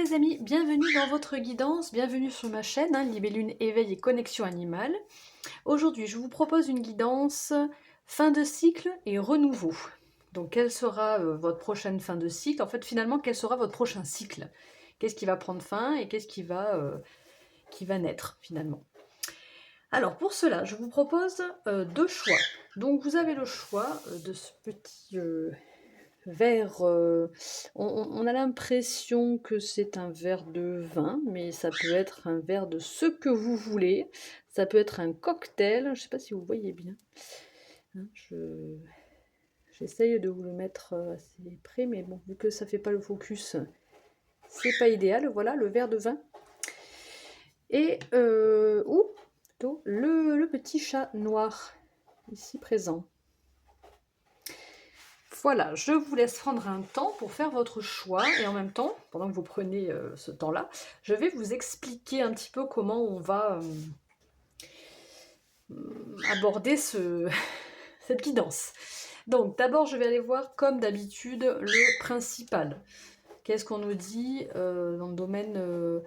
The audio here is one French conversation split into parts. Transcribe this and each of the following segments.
les amis, bienvenue dans votre guidance, bienvenue sur ma chaîne, Libellune Éveil et Connexion Animale. Aujourd'hui, je vous propose une guidance fin de cycle et renouveau. Donc, quelle sera votre prochaine fin de cycle? En fait, finalement, quel sera votre prochain cycle? Qu'est-ce qui va prendre fin et qu'est-ce qui va naître, finalement? Alors, pour cela, je vous propose deux choix. Donc, vous avez le choix de ce petit verre, on a l'impression que c'est un verre de vin, mais ça peut être un verre de ce que vous voulez. Ça peut être un cocktail, je ne sais pas si vous voyez bien. Hein, j'essaye de vous le mettre assez près, mais bon, vu que ça ne fait pas le focus, c'est pas idéal. Voilà, le verre de vin. Et, ou plutôt, le petit chat noir, ici présent. Voilà, je vous laisse prendre un temps pour faire votre choix et en même temps, pendant que vous prenez ce temps-là, je vais vous expliquer un petit peu comment on va aborder cette guidance. Donc d'abord, je vais aller voir comme d'habitude le principal. Qu'est-ce qu'on nous dit dans le domaine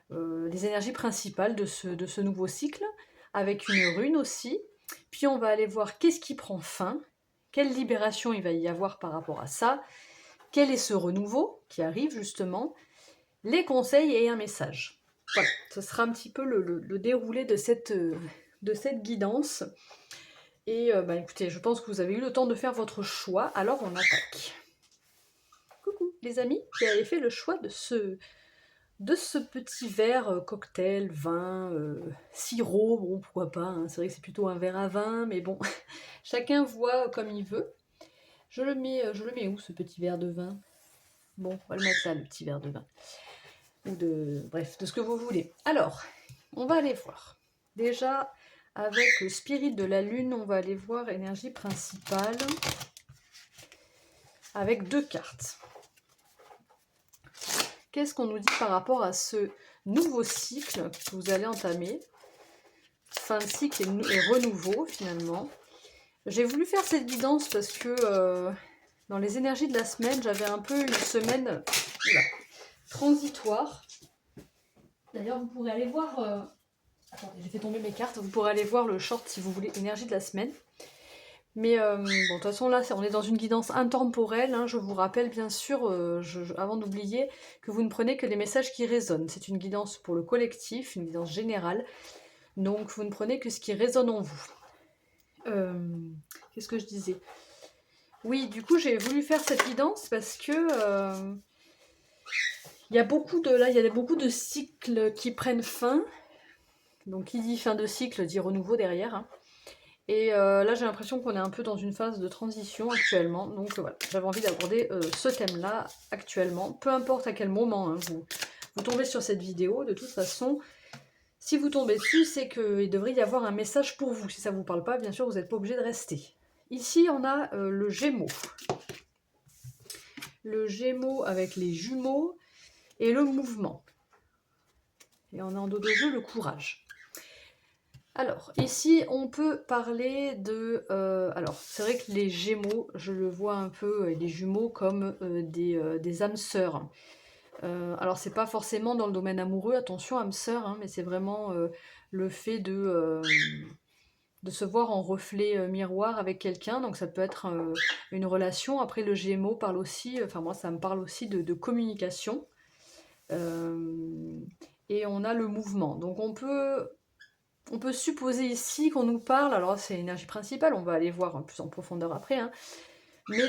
des énergies principales de ce nouveau cycle, avec une rune aussi. Puis on va aller voir qu'est-ce qui prend fin, quelle libération il va y avoir par rapport à ça, quel est ce renouveau qui arrive justement, les conseils et un message. Voilà, ce sera un petit peu le déroulé de cette guidance. Et écoutez, je pense que vous avez eu le temps de faire votre choix, alors on attaque. Coucou les amis qui avez fait le choix de ce petit verre cocktail, vin, sirop, bon pourquoi pas, hein, c'est vrai que c'est plutôt un verre à vin, mais bon, chacun voit comme il veut. Je le mets où ce petit verre de vin? Bon, on va le mettre là, le petit verre de vin. Ou bref, de ce que vous voulez. Alors, on va aller voir. Déjà, avec le spirit de la lune, on va aller voir énergie principale avec deux cartes. Qu'est-ce qu'on nous dit par rapport à ce nouveau cycle que vous allez entamer? Fin de cycle et renouveau, finalement. J'ai voulu faire cette guidance parce que dans les énergies de la semaine, j'avais un peu une semaine transitoire. D'ailleurs, vous pourrez aller voir... Attendez, j'ai fait tomber mes cartes. Vous pourrez aller voir le short si vous voulez, énergie de la semaine. Mais bon, de toute façon, là, on est dans une guidance intemporelle. Hein, je vous rappelle, bien sûr, avant d'oublier, que vous ne prenez que les messages qui résonnent. C'est une guidance pour le collectif, une guidance générale. Donc, vous ne prenez que ce qui résonne en vous. Qu'est-ce que je disais? Oui, du coup, j'ai voulu faire cette guidance parce que... il y a beaucoup de cycles qui prennent fin. Donc, qui dit fin de cycle dit renouveau derrière. Hein. Et là, j'ai l'impression qu'on est un peu dans une phase de transition actuellement. Donc voilà, j'avais envie d'aborder ce thème-là actuellement. Peu importe à quel moment hein, vous tombez sur cette vidéo, de toute façon, si vous tombez dessus, c'est qu'il devrait y avoir un message pour vous. Si ça ne vous parle pas, bien sûr, vous n'êtes pas obligé de rester. Ici, on a le Gémeaux. Le Gémeaux avec les jumeaux et le mouvement. Et on a en dos de jeu le courage. Alors, ici, on peut parler de... alors, c'est vrai que les Gémeaux, je le vois un peu, les jumeaux, comme des âmes sœurs. Alors, c'est pas forcément dans le domaine amoureux, attention, âmes sœurs, hein, mais c'est vraiment le fait de se voir en reflet miroir avec quelqu'un. Donc, ça peut être une relation. Après, le Gémeaux parle aussi... Enfin, moi, ça me parle aussi de communication. Et on a le mouvement. Donc, on peut supposer ici qu'on nous parle, alors c'est l'énergie principale, on va aller voir plus en profondeur après, hein, mais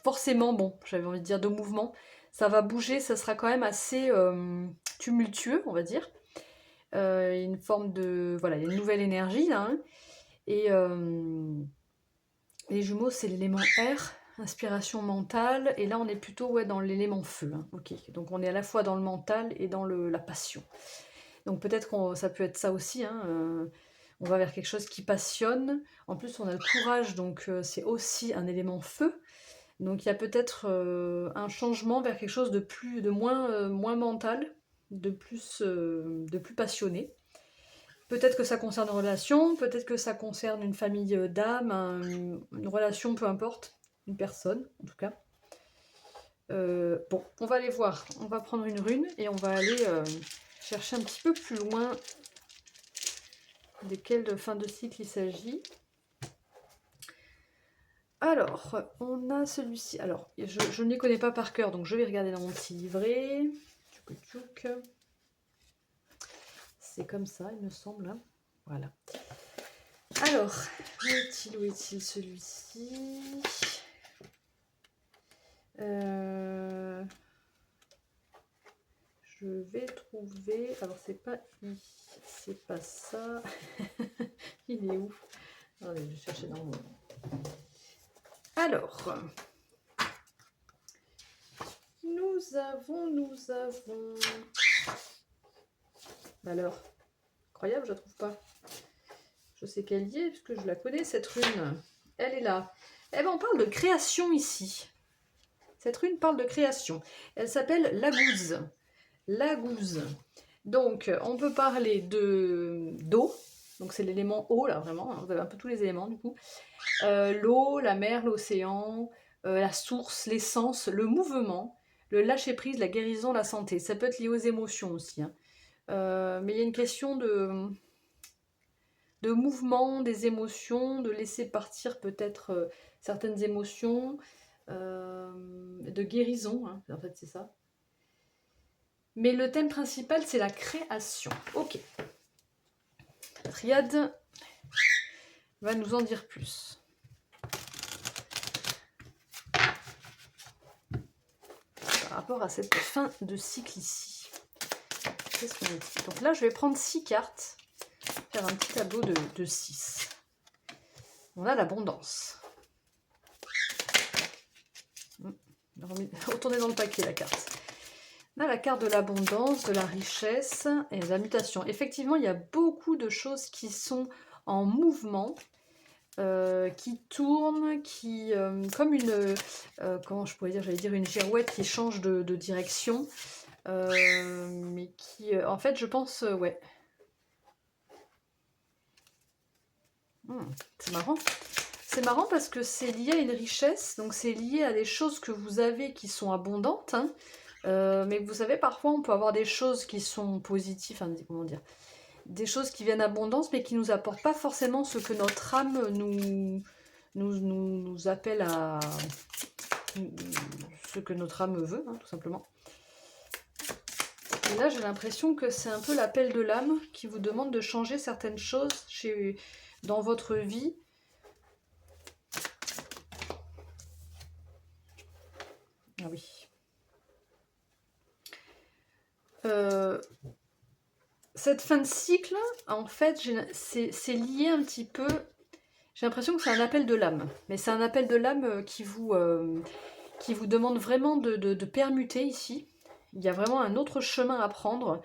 forcément, bon, j'avais envie de dire de mouvement, ça va bouger, ça sera quand même assez tumultueux, on va dire. Une forme de... Voilà, il y a une nouvelle énergie, là, hein, et les jumeaux, c'est l'élément air, inspiration mentale, et là, on est plutôt dans l'élément feu, hein, ok, donc on est à la fois dans le mental et dans la passion. Donc peut-être que ça peut être ça aussi, hein, on va vers quelque chose qui passionne. En plus, on a le courage, donc c'est aussi un élément feu. Donc il y a peut-être un changement vers quelque chose de moins mental, de plus passionné. Peut-être que ça concerne une relation, peut-être que ça concerne une famille d'âmes, une relation, peu importe, une personne en tout cas. Bon, on va aller voir. On va prendre une rune et on va aller chercher un petit peu plus loin de quelle fin de cycle il s'agit. Alors, on a celui-ci. Alors, je ne les connais pas par cœur, donc je vais regarder dans mon petit livret. C'est comme ça, il me semble. Hein. Voilà. Alors, où est-il celui-ci Je vais trouver... Alors, c'est pas I, c'est pas ça. Il est où? Allez, je vais chercher dans mon... Alors, nous avons... Alors, incroyable, je la trouve pas. Je sais qu'elle y est, puisque je la connais, cette rune. Elle est là. Eh bien, on parle de création ici. Cette rune parle de création. Elle s'appelle Lagouze. Lagouze. Donc, on peut parler d'eau. Donc, c'est l'élément eau, là, vraiment. Vous avez un peu tous les éléments, du coup. L'eau, la mer, l'océan, la source, l'essence, le mouvement, le lâcher-prise, la guérison, la santé. Ça peut être lié aux émotions aussi. Hein. Mais il y a une question de mouvement, des émotions, de laisser partir peut-être certaines émotions, de guérison, hein, en fait c'est ça. Mais le thème principal c'est la création. Ok. La triade va nous en dire plus. Par rapport à cette fin de cycle ici. Qu'est-ce qu'on dit? Donc là je vais prendre 6 cartes, faire un petit tableau de 6. On a l'abondance. Retournez dans le paquet la carte. On a la carte de l'abondance, de la richesse et de la mutation. Effectivement, il y a beaucoup de choses qui sont en mouvement, qui tournent, qui comme une, comment je pourrais dire, j'allais dire une girouette qui change de direction, mais qui, en fait, je pense, ouais. C'est marrant. C'est marrant parce que c'est lié à une richesse, donc c'est lié à des choses que vous avez qui sont abondantes, hein. Mais vous savez, parfois on peut avoir des choses qui sont positives, enfin, comment dire, des choses qui viennent abondance, mais qui nous apportent pas forcément ce que notre âme nous appelle à... ce que notre âme veut, hein, tout simplement. Et là, j'ai l'impression que c'est un peu l'appel de l'âme qui vous demande de changer certaines choses dans votre vie. Ah oui. Cette fin de cycle, en fait, c'est lié un petit peu... J'ai l'impression que c'est un appel de l'âme. Mais c'est un appel de l'âme qui vous demande vraiment de permuter ici. Il y a vraiment un autre chemin à prendre.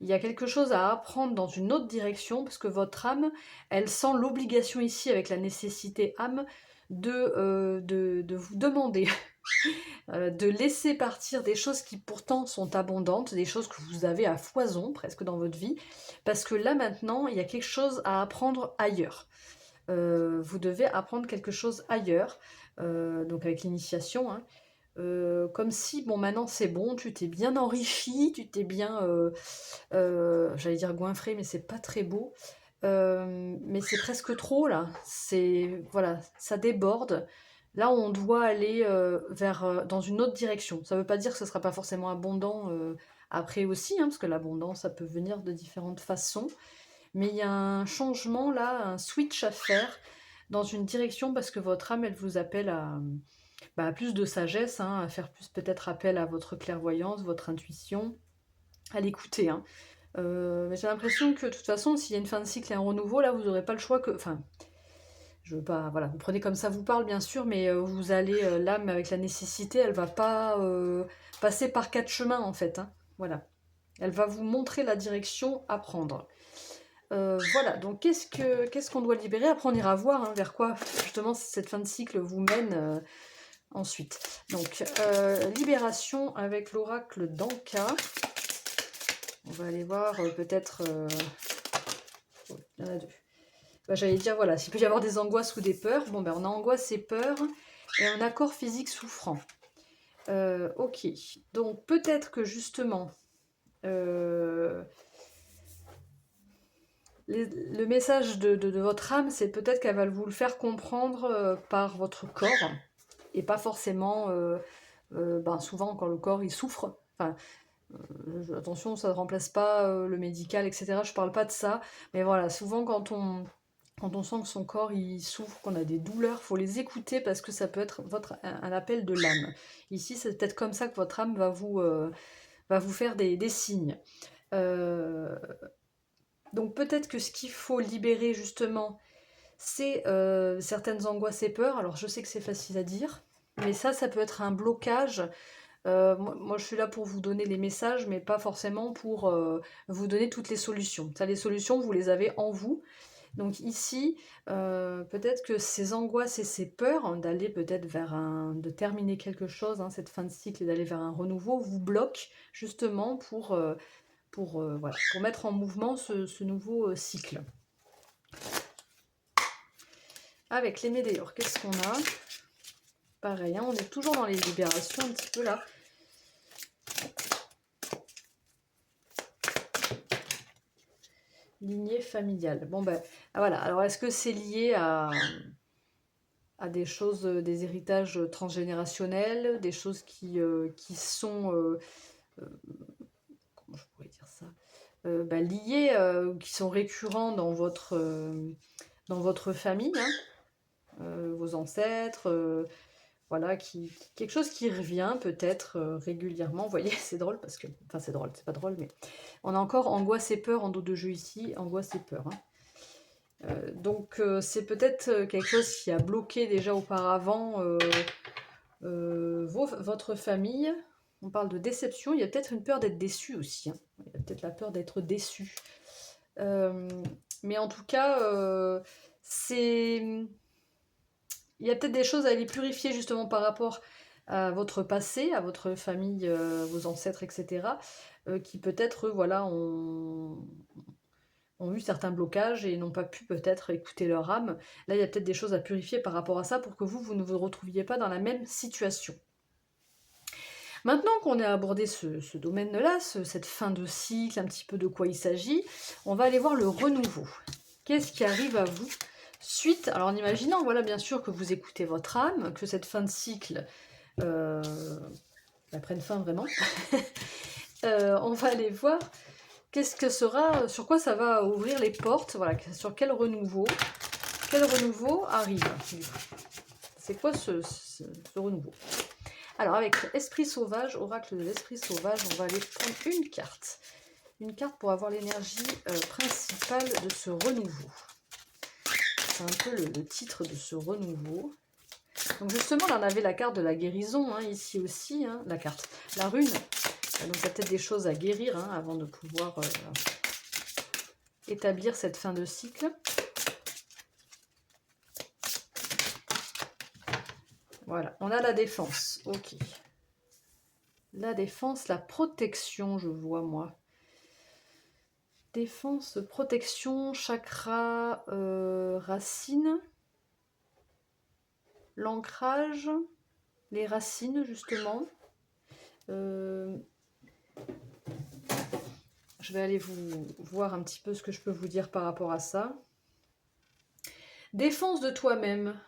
Il y a quelque chose à apprendre dans une autre direction, parce que votre âme, elle sent l'obligation ici, avec la nécessité âme, de vous demander de laisser partir des choses qui pourtant sont abondantes, des choses que vous avez à foison presque dans votre vie, parce que là maintenant, il y a quelque chose à apprendre ailleurs. Vous devez apprendre quelque chose ailleurs, donc avec l'initiation, hein. Comme si, bon, maintenant c'est bon, tu t'es bien enrichi, tu t'es bien, j'allais dire goinfré, mais c'est pas très beau, mais c'est presque trop là, voilà, ça déborde. Là, on doit aller dans une autre direction. Ça veut pas dire que ce sera pas forcément abondant après aussi, hein, parce que l'abondance, ça peut venir de différentes façons. Mais il y a un changement là, un switch à faire dans une direction parce que votre âme, elle vous appelle à plus de sagesse, hein, à faire plus peut-être appel à votre clairvoyance, votre intuition, à l'écouter. Hein. Mais j'ai l'impression que de toute façon, s'il y a une fin de cycle et un renouveau, là, vous n'aurez pas le choix que... Enfin, je veux pas... Voilà, vous prenez comme ça vous parle, bien sûr, mais vous allez... l'âme, avec la nécessité, elle va pas passer par 4 chemins, en fait. Hein. Voilà. Elle va vous montrer la direction à prendre. Voilà, donc qu'est-ce qu'on doit libérer? Après, on ira voir hein, vers quoi, justement, cette fin de cycle vous mène ensuite. Donc, libération avec l'oracle d'Anka. On va aller voir peut-être... Oh, il y en a 2. Bah, j'allais dire, voilà, s'il peut y avoir des angoisses ou des peurs. Bon, ben, on a angoisse et peur, et un accord physique souffrant. Ok, donc peut-être que justement, le message de votre âme, c'est peut-être qu'elle va vous le faire comprendre par votre corps, et pas forcément, ben souvent quand le corps il souffre, enfin, attention, ça ne remplace pas le médical, etc. Je parle pas de ça, mais voilà, souvent quand on sent que son corps il souffre, qu'on a des douleurs, faut les écouter parce que ça peut être un appel de l'âme. Ici, c'est peut-être comme ça que votre âme va vous faire des signes. Euh, donc peut-être que ce qu'il faut libérer justement, c'est certaines angoisses et peurs. Alors je sais que c'est facile à dire, mais ça peut être un blocage. Moi, je suis là pour vous donner les messages, mais pas forcément pour vous donner toutes les solutions. Ça, les solutions, vous les avez en vous. Donc ici, peut-être que ces angoisses et ces peurs d'aller peut-être de terminer quelque chose, hein, cette fin de cycle et d'aller vers un renouveau, vous bloquent justement voilà, pour mettre en mouvement ce nouveau cycle. Avec les médailleurs, qu'est-ce qu'on a? Pareil, hein, on est toujours dans les libérations un petit peu là. Lignée familiale. Bon ben voilà, alors est-ce que c'est lié à des choses, des héritages transgénérationnels, des choses qui sont, comment je pourrais dire ça, liées, qui sont récurrents dans votre famille, hein, vos ancêtres, voilà, quelque chose qui revient peut-être régulièrement. Vous voyez, c'est drôle parce que, enfin c'est drôle, c'est pas drôle, mais on a encore angoisse et peur en dos de jeu ici, angoisse et peur. Hein. Donc c'est peut-être quelque chose qui a bloqué déjà auparavant votre famille. On parle de déception, il y a peut-être une peur d'être déçu aussi. Hein. Il y a peut-être la peur d'être déçu. Mais en tout cas, il y a peut-être des choses à aller purifier justement par rapport à votre passé, à votre famille, vos ancêtres, etc. Qui peut-être, voilà, ont eu certains blocages et n'ont pas pu peut-être écouter leur âme. Là, il y a peut-être des choses à purifier par rapport à ça pour que vous ne vous retrouviez pas dans la même situation. Maintenant qu'on a abordé ce domaine-là, cette fin de cycle, un petit peu de quoi il s'agit, on va aller voir le renouveau. Qu'est-ce qui arrive à vous suite, alors en imaginant, voilà, bien sûr que vous écoutez votre âme, que cette fin de cycle prenne fin vraiment, on va aller voir qu'est-ce que sera, sur quoi ça va ouvrir les portes, voilà, sur quel renouveau arrive. C'est quoi ce renouveau? Alors avec Esprit Sauvage, Oracle de l'Esprit Sauvage, on va aller prendre une carte. Une carte pour avoir l'énergie principale de ce renouveau. C'est un peu le titre de ce renouveau. Donc justement, là, on avait la carte de la guérison, hein, ici aussi, hein, la rune. Donc il y a peut-être des choses à guérir hein, avant de pouvoir établir cette fin de cycle. Voilà, on a la défense, ok. La défense, la protection, je vois moi. Défense, protection, chakra, racines, l'ancrage, les racines justement. Je vais aller vous voir un petit peu ce que je peux vous dire par rapport à ça. Défense de toi-même.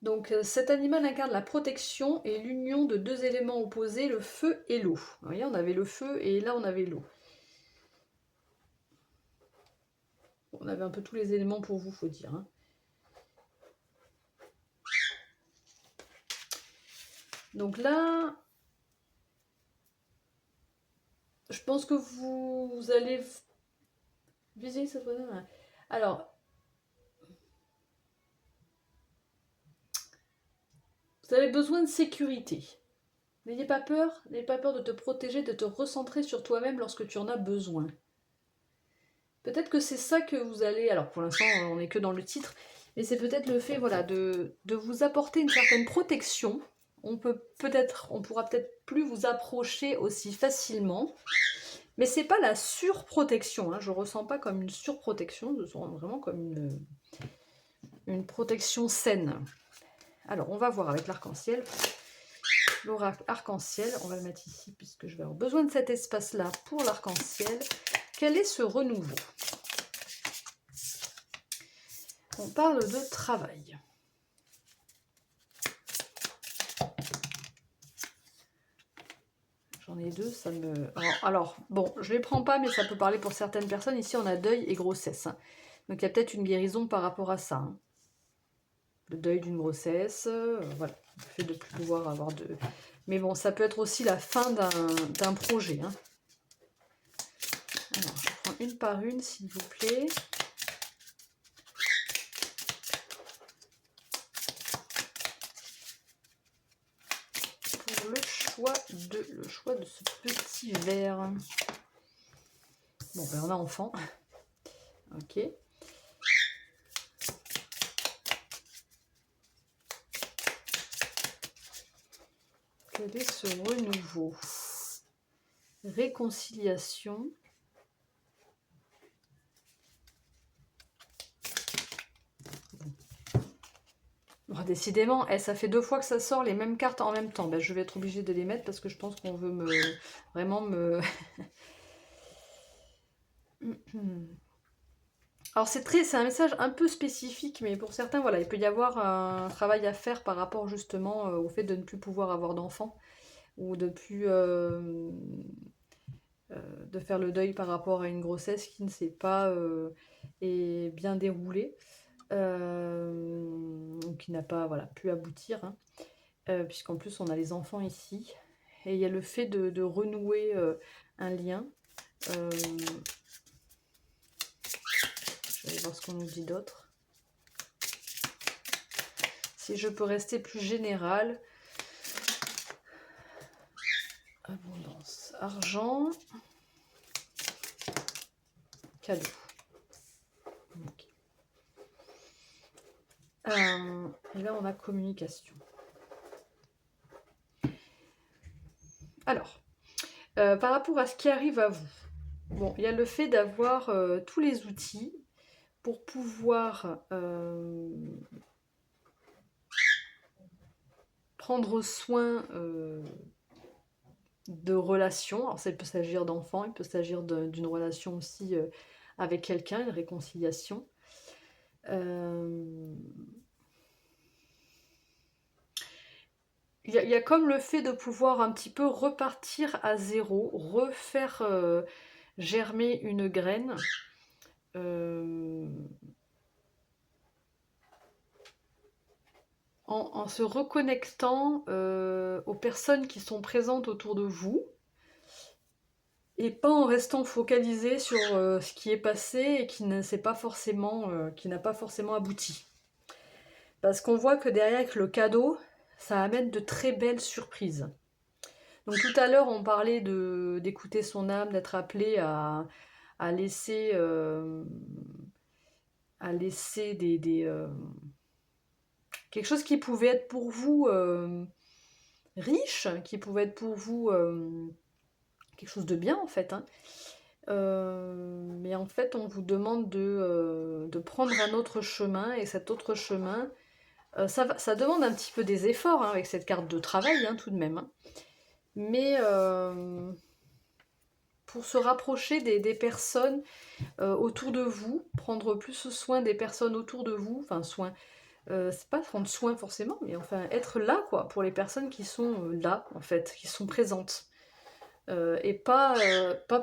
Donc cet animal incarne la protection et l'union de deux éléments opposés, le feu et l'eau. Vous voyez, on avait le feu et là on avait l'eau. On avait un peu tous les éléments pour vous, faut dire. Hein. Donc là, je pense que vous allez viser cette zone. Alors, vous avez besoin de sécurité. N'ayez pas peur de te protéger, de te recentrer sur toi-même lorsque tu en as besoin. Peut-être que c'est ça que vous allez... Alors pour l'instant, on n'est que dans le titre, mais c'est peut-être le fait voilà, de vous apporter une certaine protection. On pourra peut-être plus vous approcher aussi facilement. Mais c'est pas la surprotection. Hein. Je ressens pas comme une surprotection, je sens vraiment comme une protection saine. Alors, on va voir avec l'arc-en-ciel. L'oracle arc-en-ciel, on va le mettre ici puisque je vais avoir besoin de cet espace-là pour l'arc-en-ciel. Quel est ce renouveau? On parle de travail. J'en ai deux, ça me... Alors, bon, je ne les prends pas, mais ça peut parler pour certaines personnes. Ici, on a deuil et grossesse. Hein. Donc, il y a peut-être une guérison par rapport à ça. Hein. Le deuil d'une grossesse, voilà. Le fait de ne plus pouvoir avoir de... Mais bon, ça peut être aussi la fin d'un projet. Hein. Alors, je prends une par une, s'il vous plaît. Pour le choix de ce petit verre. Bon, ben on a enfant. Ok. Quel est ce renouveau? Réconciliation. Bon, décidément, ça fait 2 fois que ça sort les mêmes cartes en même temps. Ben, je vais être obligée de les mettre parce que je pense qu'on veut vraiment me... Alors c'est un message un peu spécifique, mais pour certains, voilà, il peut y avoir un travail à faire par rapport justement au fait de ne plus pouvoir avoir d'enfants ou de plus de faire le deuil par rapport à une grossesse qui ne s'est pas est bien déroulée, qui n'a pas voilà, pu aboutir, hein, puisqu'en plus on a les enfants ici, et il y a le fait de renouer un lien. Je vais voir ce qu'on nous dit d'autre. Si je peux rester plus général. Abondance, argent, cadeau. Okay. Et là, on a communication. Alors, par rapport à ce qui arrive à vous, bon, il y a le fait d'avoir tous les outils pour pouvoir prendre soin de relations. Alors, ça peut s'agir d'enfants, il peut s'agir d'une relation aussi avec quelqu'un, une réconciliation. Il y a comme le fait de pouvoir un petit peu repartir à zéro, refaire germer une graine. En se reconnectant aux personnes qui sont présentes autour de vous et pas en restant focalisé sur ce qui est passé et qui n'a pas forcément abouti. Parce qu'on voit que derrière avec le cadeau, ça amène de très belles surprises. Donc tout à l'heure, on parlait d'écouter son âme, d'être appelé à laisser quelque chose qui pouvait être pour vous riche, qui pouvait être pour vous quelque chose de bien en fait. Hein. Mais en fait, on vous demande de prendre un autre chemin, et cet autre chemin, ça demande un petit peu des efforts hein, avec cette carte de travail hein, tout de même. Hein. Mais pour se rapprocher des personnes autour de vous, prendre plus soin des personnes autour de vous, enfin soin, c'est pas prendre soin forcément, mais enfin être là quoi, pour les personnes qui sont là en fait, qui sont présentes. Et pas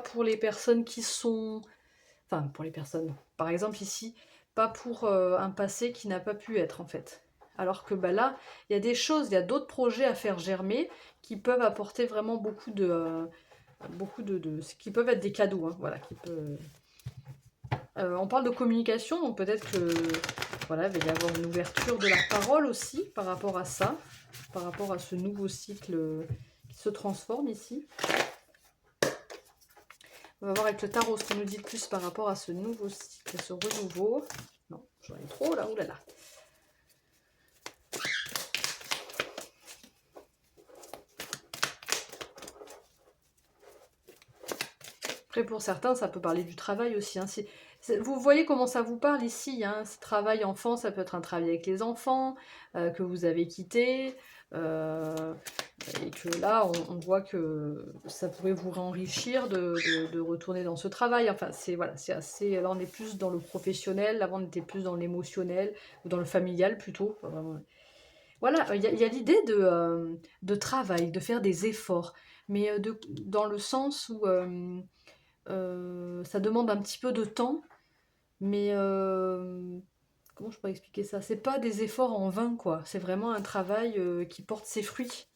pour les personnes qui sont... Enfin, pour les personnes, par exemple ici, pas pour un passé qui n'a pas pu être en fait. Alors que bah, là, il y a des choses, il y a d'autres projets à faire germer qui peuvent apporter vraiment beaucoup de qui peuvent être des cadeaux, hein, voilà, on parle de communication, donc peut-être que voilà, il va y avoir une ouverture de la parole aussi par rapport à ça, par rapport à ce nouveau cycle qui se transforme ici. On va voir avec le tarot ce qu'on nous dit de plus par rapport à ce nouveau cycle, ce renouveau. Non, j'en ai trop là, oulala. Après, pour certains, ça peut parler du travail aussi. Hein. Vous voyez comment ça vous parle ici, hein, ce travail enfant, ça peut être un travail avec les enfants que vous avez quitté, euh, et que là, on voit que ça pourrait vous enrichir de retourner dans ce travail. Enfin, c'est voilà, c'est assez. Là, on est plus dans le professionnel, avant, on était plus dans l'émotionnel, ou dans le familial plutôt. Pas vraiment. Voilà, il y a l'idée de travail, de faire des efforts, mais dans le sens où ça demande un petit peu de temps, mais comment je pourrais expliquer ça? C'est pas des efforts en vain, quoi. C'est vraiment un travail qui porte ses fruits.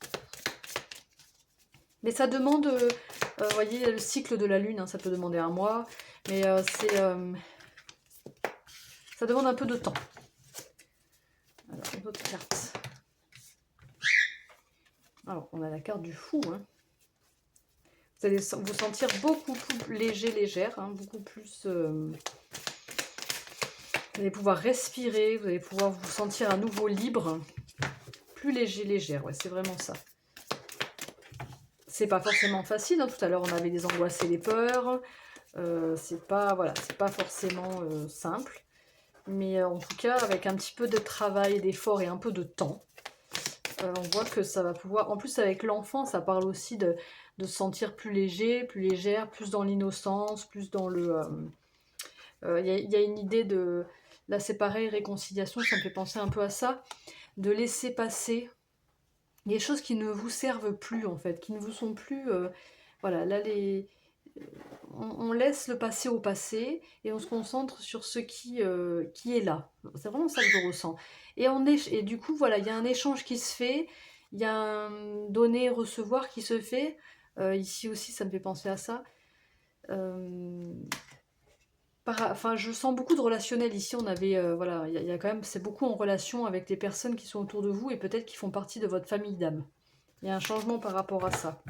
Mais ça demande, vous voyez, le cycle de la lune, hein, ça peut demander un mois, mais ça demande un peu de temps. Alors, une autre carte. Alors, on a la carte du fou, hein. Vous allez vous sentir beaucoup plus léger, légère, hein, beaucoup plus... vous allez pouvoir respirer, vous allez pouvoir vous sentir à nouveau libre, plus léger, légère, ouais, c'est vraiment ça. C'est pas forcément facile, hein. Tout à l'heure on avait les angoisses et les peurs, c'est pas, voilà, c'est pas forcément simple, mais en tout cas avec un petit peu de travail, d'effort et un peu de temps, on voit que ça va pouvoir, en plus avec l'enfant ça parle aussi de se sentir plus léger, plus légère, plus dans l'innocence, plus dans le... y a une idée de la séparer, réconciliation, ça me fait penser un peu à ça, de laisser passer les choses qui ne vous servent plus en fait, qui ne vous sont plus... voilà, là on laisse le passé au passé et on se concentre sur ce qui est là. C'est vraiment ça que je ressens. Et du coup, voilà, il y a un échange qui se fait, il y a un donner-recevoir qui se fait. Ici aussi, ça me fait penser à ça. Enfin, je sens beaucoup de relationnel ici. On avait, voilà, il y a quand même, c'est beaucoup en relation avec les personnes qui sont autour de vous et peut-être qui font partie de votre famille d'âme. Il y a un changement par rapport à ça.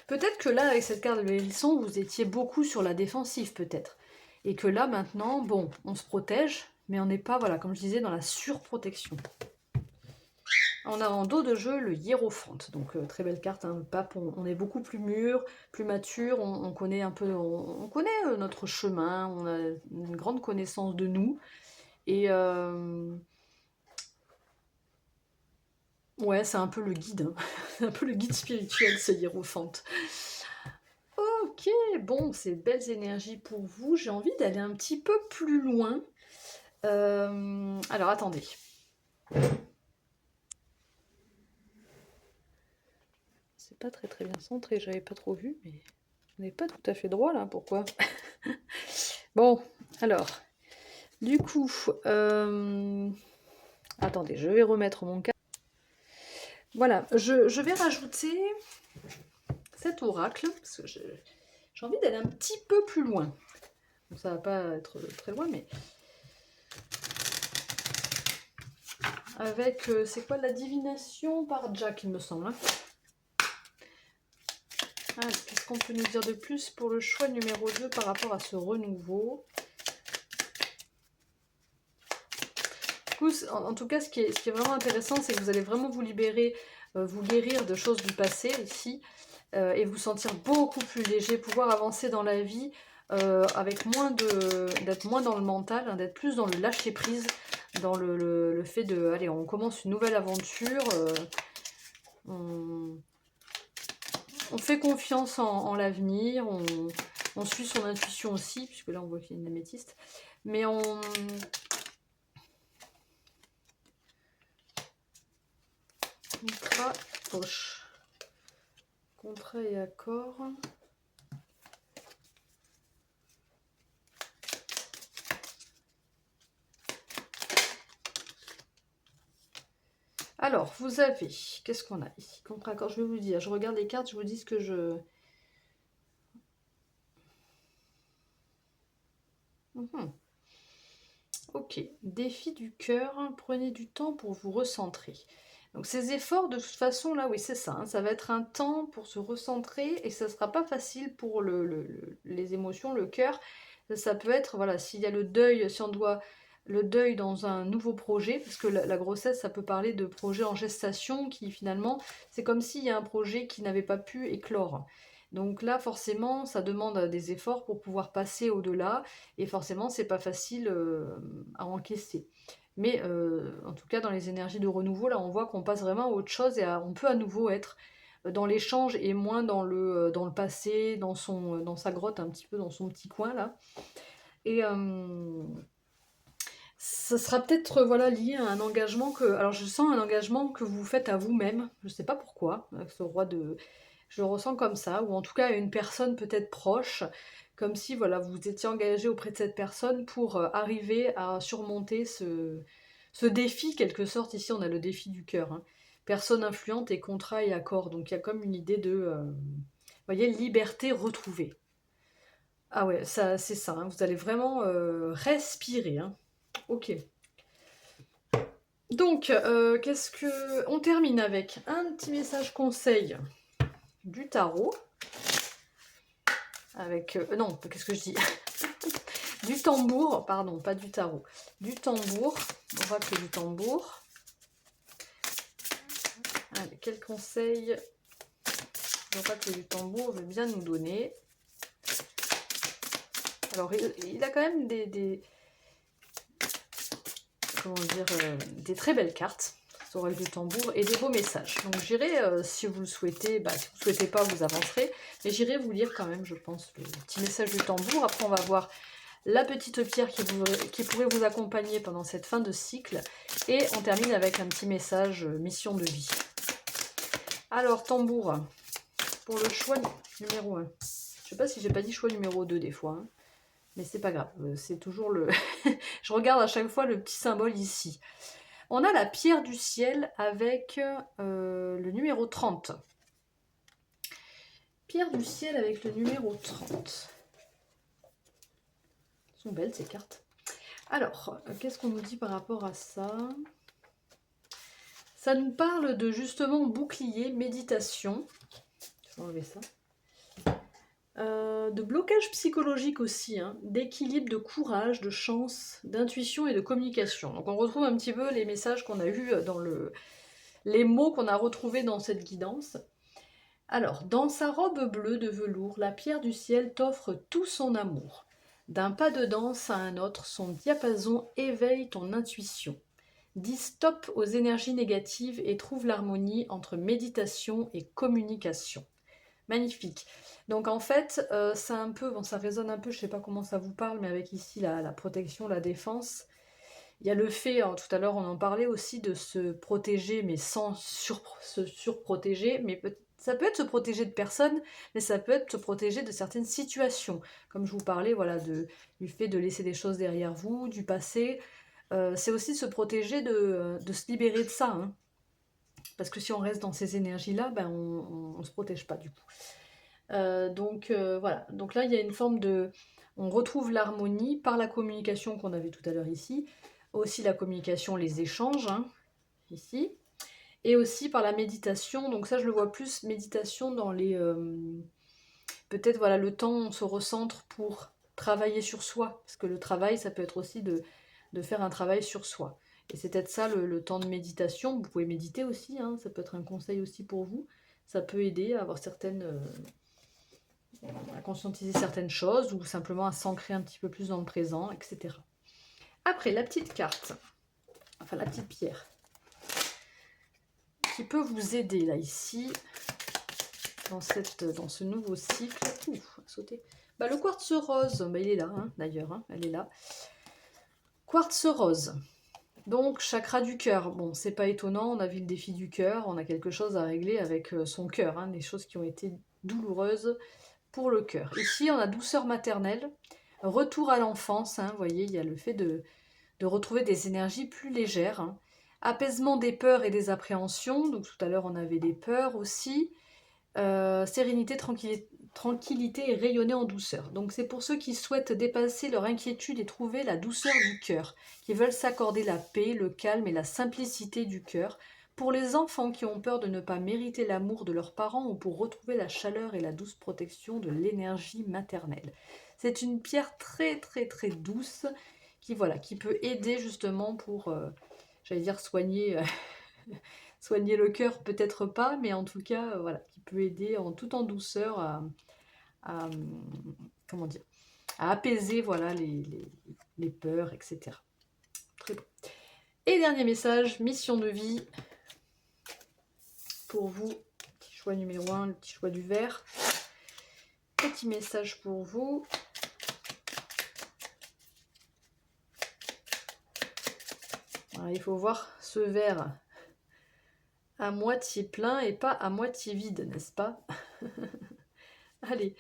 Peut-être que là, avec cette carte de l'hérisson, vous étiez beaucoup sur la défensive, peut-être. Et que là, maintenant, bon, on se protège, mais on n'est pas, voilà, comme je disais, dans la surprotection. On a en dos de jeu le hiérophante, donc très belle carte, hein, le pape, on est beaucoup plus mûr, plus mature, on connaît un peu, on connaît notre chemin, on a une grande connaissance de nous, et ouais, c'est un peu le guide, hein. C'est un peu le guide spirituel, ce hiérophante. Ok, bon, c'est belles énergies pour vous. J'ai envie d'aller un petit peu plus loin. Alors, attendez. C'est pas très bien centré, j'avais pas trop vu, mais on n'est pas tout à fait droit là, pourquoi? Bon, alors, du coup, attendez, je vais remettre mon cas. Voilà, je vais rajouter cet oracle, parce que j'ai envie d'aller un petit peu plus loin. Bon, ça va pas être très loin, mais... Avec, c'est quoi, la divination par Jack, il me semble. Hein. Ah, qu'est-ce qu'on peut nous dire de plus pour le choix numéro 2 par rapport à ce renouveau? En tout cas, ce qui est vraiment intéressant, c'est que vous allez vraiment vous libérer, vous guérir de choses du passé ici, et vous sentir beaucoup plus léger, pouvoir avancer dans la vie avec d'être moins dans le mental, hein, d'être plus dans le lâcher prise, dans le fait de, allez, on commence une nouvelle aventure, on fait confiance en l'avenir, on suit son intuition aussi, puisque là on voit qu'il y a une améthyste, mais contrat, poche. Contrat et accord. Alors, vous avez, qu'est-ce qu'on a ici? Contrat, accord, je vais vous dire, je regarde les cartes, je vous dis ce que je... Ok, défi du cœur, prenez du temps pour vous recentrer. Donc ces efforts, de toute façon, là, oui, c'est ça, hein, ça va être un temps pour se recentrer et ça ne sera pas facile pour les émotions, le cœur. Ça peut être, voilà, s'il y a le deuil, si on doit le deuil dans un nouveau projet, parce que la grossesse, ça peut parler de projet en gestation qui finalement, c'est comme s'il y a un projet qui n'avait pas pu éclore. Donc là, forcément, ça demande des efforts pour pouvoir passer au-delà, et forcément, c'est pas facile à encaisser. Mais en tout cas, dans les énergies de renouveau, là, on voit qu'on passe vraiment à autre chose, et on peut à nouveau être dans l'échange et moins dans le passé, dans sa grotte, un petit peu dans son petit coin, là. Et ça sera peut-être voilà, lié à un engagement que... Alors, je sens un engagement que vous faites à vous-même, je sais pas pourquoi, avec ce roi de... Je le ressens comme ça, ou en tout cas à une personne peut-être proche, comme si voilà, vous étiez engagé auprès de cette personne pour arriver à surmonter ce défi, quelque sorte. Ici, on a le défi du cœur. Hein. Personne influente et contrat et accord. Donc il y a comme une idée de, vous voyez, liberté retrouvée. Ah ouais, ça, c'est ça. Hein. Vous allez vraiment respirer. Hein. Ok. Donc, qu'est-ce que... On termine avec un petit message conseil du tarot. Avec... non, qu'est-ce que je dis? Du tambour, pardon, pas du tarot. Du tambour, oracle du tambour. Allez, quel conseil l'oracle du tambour veut bien nous donner? Alors, il a quand même comment dire, des très belles cartes, cet oracle du tambour, et des beaux messages. Donc j'irai, si vous le souhaitez, si vous ne souhaitez pas, vous avancerez, mais j'irai vous lire quand même, je pense, le petit message du tambour. Après, on va voir la petite pierre qui pourrait vous accompagner pendant cette fin de cycle, et on termine avec un petit message mission de vie. Alors, tambour, pour le choix numéro 1. Je sais pas si j'ai pas dit choix numéro 2 des fois, hein, mais c'est pas grave, c'est toujours le... Je regarde à chaque fois le petit symbole ici. On a la pierre du ciel avec le numéro 30. Pierre du ciel avec le numéro 30. Elles sont belles ces cartes. Alors, qu'est-ce qu'on nous dit par rapport à ça? Ça nous parle de justement bouclier, méditation. Je vais enlever ça. De blocage psychologique aussi, hein, d'équilibre, de courage, de chance, d'intuition et de communication. Donc on retrouve un petit peu les messages qu'on a eus dans les mots qu'on a retrouvés dans cette guidance. Alors, dans sa robe bleue de velours, la pierre du ciel t'offre tout son amour. D'un pas de danse à un autre, son diapason éveille ton intuition. Dis stop aux énergies négatives et trouve l'harmonie entre méditation et communication. Magnifique. Donc en fait, c'est un peu, bon, ça résonne un peu, je ne sais pas comment ça vous parle, mais avec ici la protection, la défense. Il y a le fait, tout à l'heure on en parlait aussi, de se protéger, mais sans se surprotéger. Mais ça peut être se protéger de personnes, mais ça peut être se protéger de certaines situations. Comme je vous parlais, voilà, du fait de laisser des choses derrière vous, du passé. C'est aussi se protéger de se libérer de ça. Hein. Parce que si on reste dans ces énergies-là, ben on ne se protège pas du coup. Donc voilà, donc là il y a une forme de... On retrouve l'harmonie par la communication qu'on avait tout à l'heure ici, aussi la communication, les échanges, hein, ici, et aussi par la méditation. Donc ça je le vois plus, méditation dans les... peut-être voilà, le temps où on se recentre pour travailler sur soi, parce que le travail ça peut être aussi de faire un travail sur soi. Et c'est peut-être ça le temps de méditation. Vous pouvez méditer aussi, hein, ça peut être un conseil aussi pour vous. Ça peut aider à avoir certaines... à conscientiser certaines choses ou simplement à s'ancrer un petit peu plus dans le présent, etc. Après, la petite carte, enfin la petite pierre, qui peut vous aider là, ici, dans ce nouveau cycle. Ouf, sauter. Le quartz rose, il est là, hein, d'ailleurs, hein, elle est là. Quartz rose. Donc, chakra du cœur. Bon, c'est pas étonnant, on a vu le défi du cœur, on a quelque chose à régler avec son cœur, hein, des choses qui ont été douloureuses pour le cœur. Ici, on a douceur maternelle, retour à l'enfance, hein, vous voyez, il y a le fait de retrouver des énergies plus légères, hein. Apaisement des peurs et des appréhensions, donc tout à l'heure on avait des peurs aussi, sérénité, tranquillité et rayonner en douceur. Donc c'est pour ceux qui souhaitent dépasser leur inquiétude et trouver la douceur du cœur, qui veulent s'accorder la paix, le calme et la simplicité du cœur, pour les enfants qui ont peur de ne pas mériter l'amour de leurs parents ou pour retrouver la chaleur et la douce protection de l'énergie maternelle. C'est une pierre très très très douce qui, voilà, qui peut aider justement pour, j'allais dire, soigner soigner le cœur, peut-être pas, mais en tout cas, voilà, qui peut aider tout en douceur à, comment dire, à apaiser voilà, les peurs, etc. Très bon. Et dernier message, mission de vie pour vous. Petit choix numéro 1, le petit choix du vert. Petit message pour vous. Alors, il faut voir ce verre à moitié plein et pas à moitié vide, n'est-ce pas? Allez,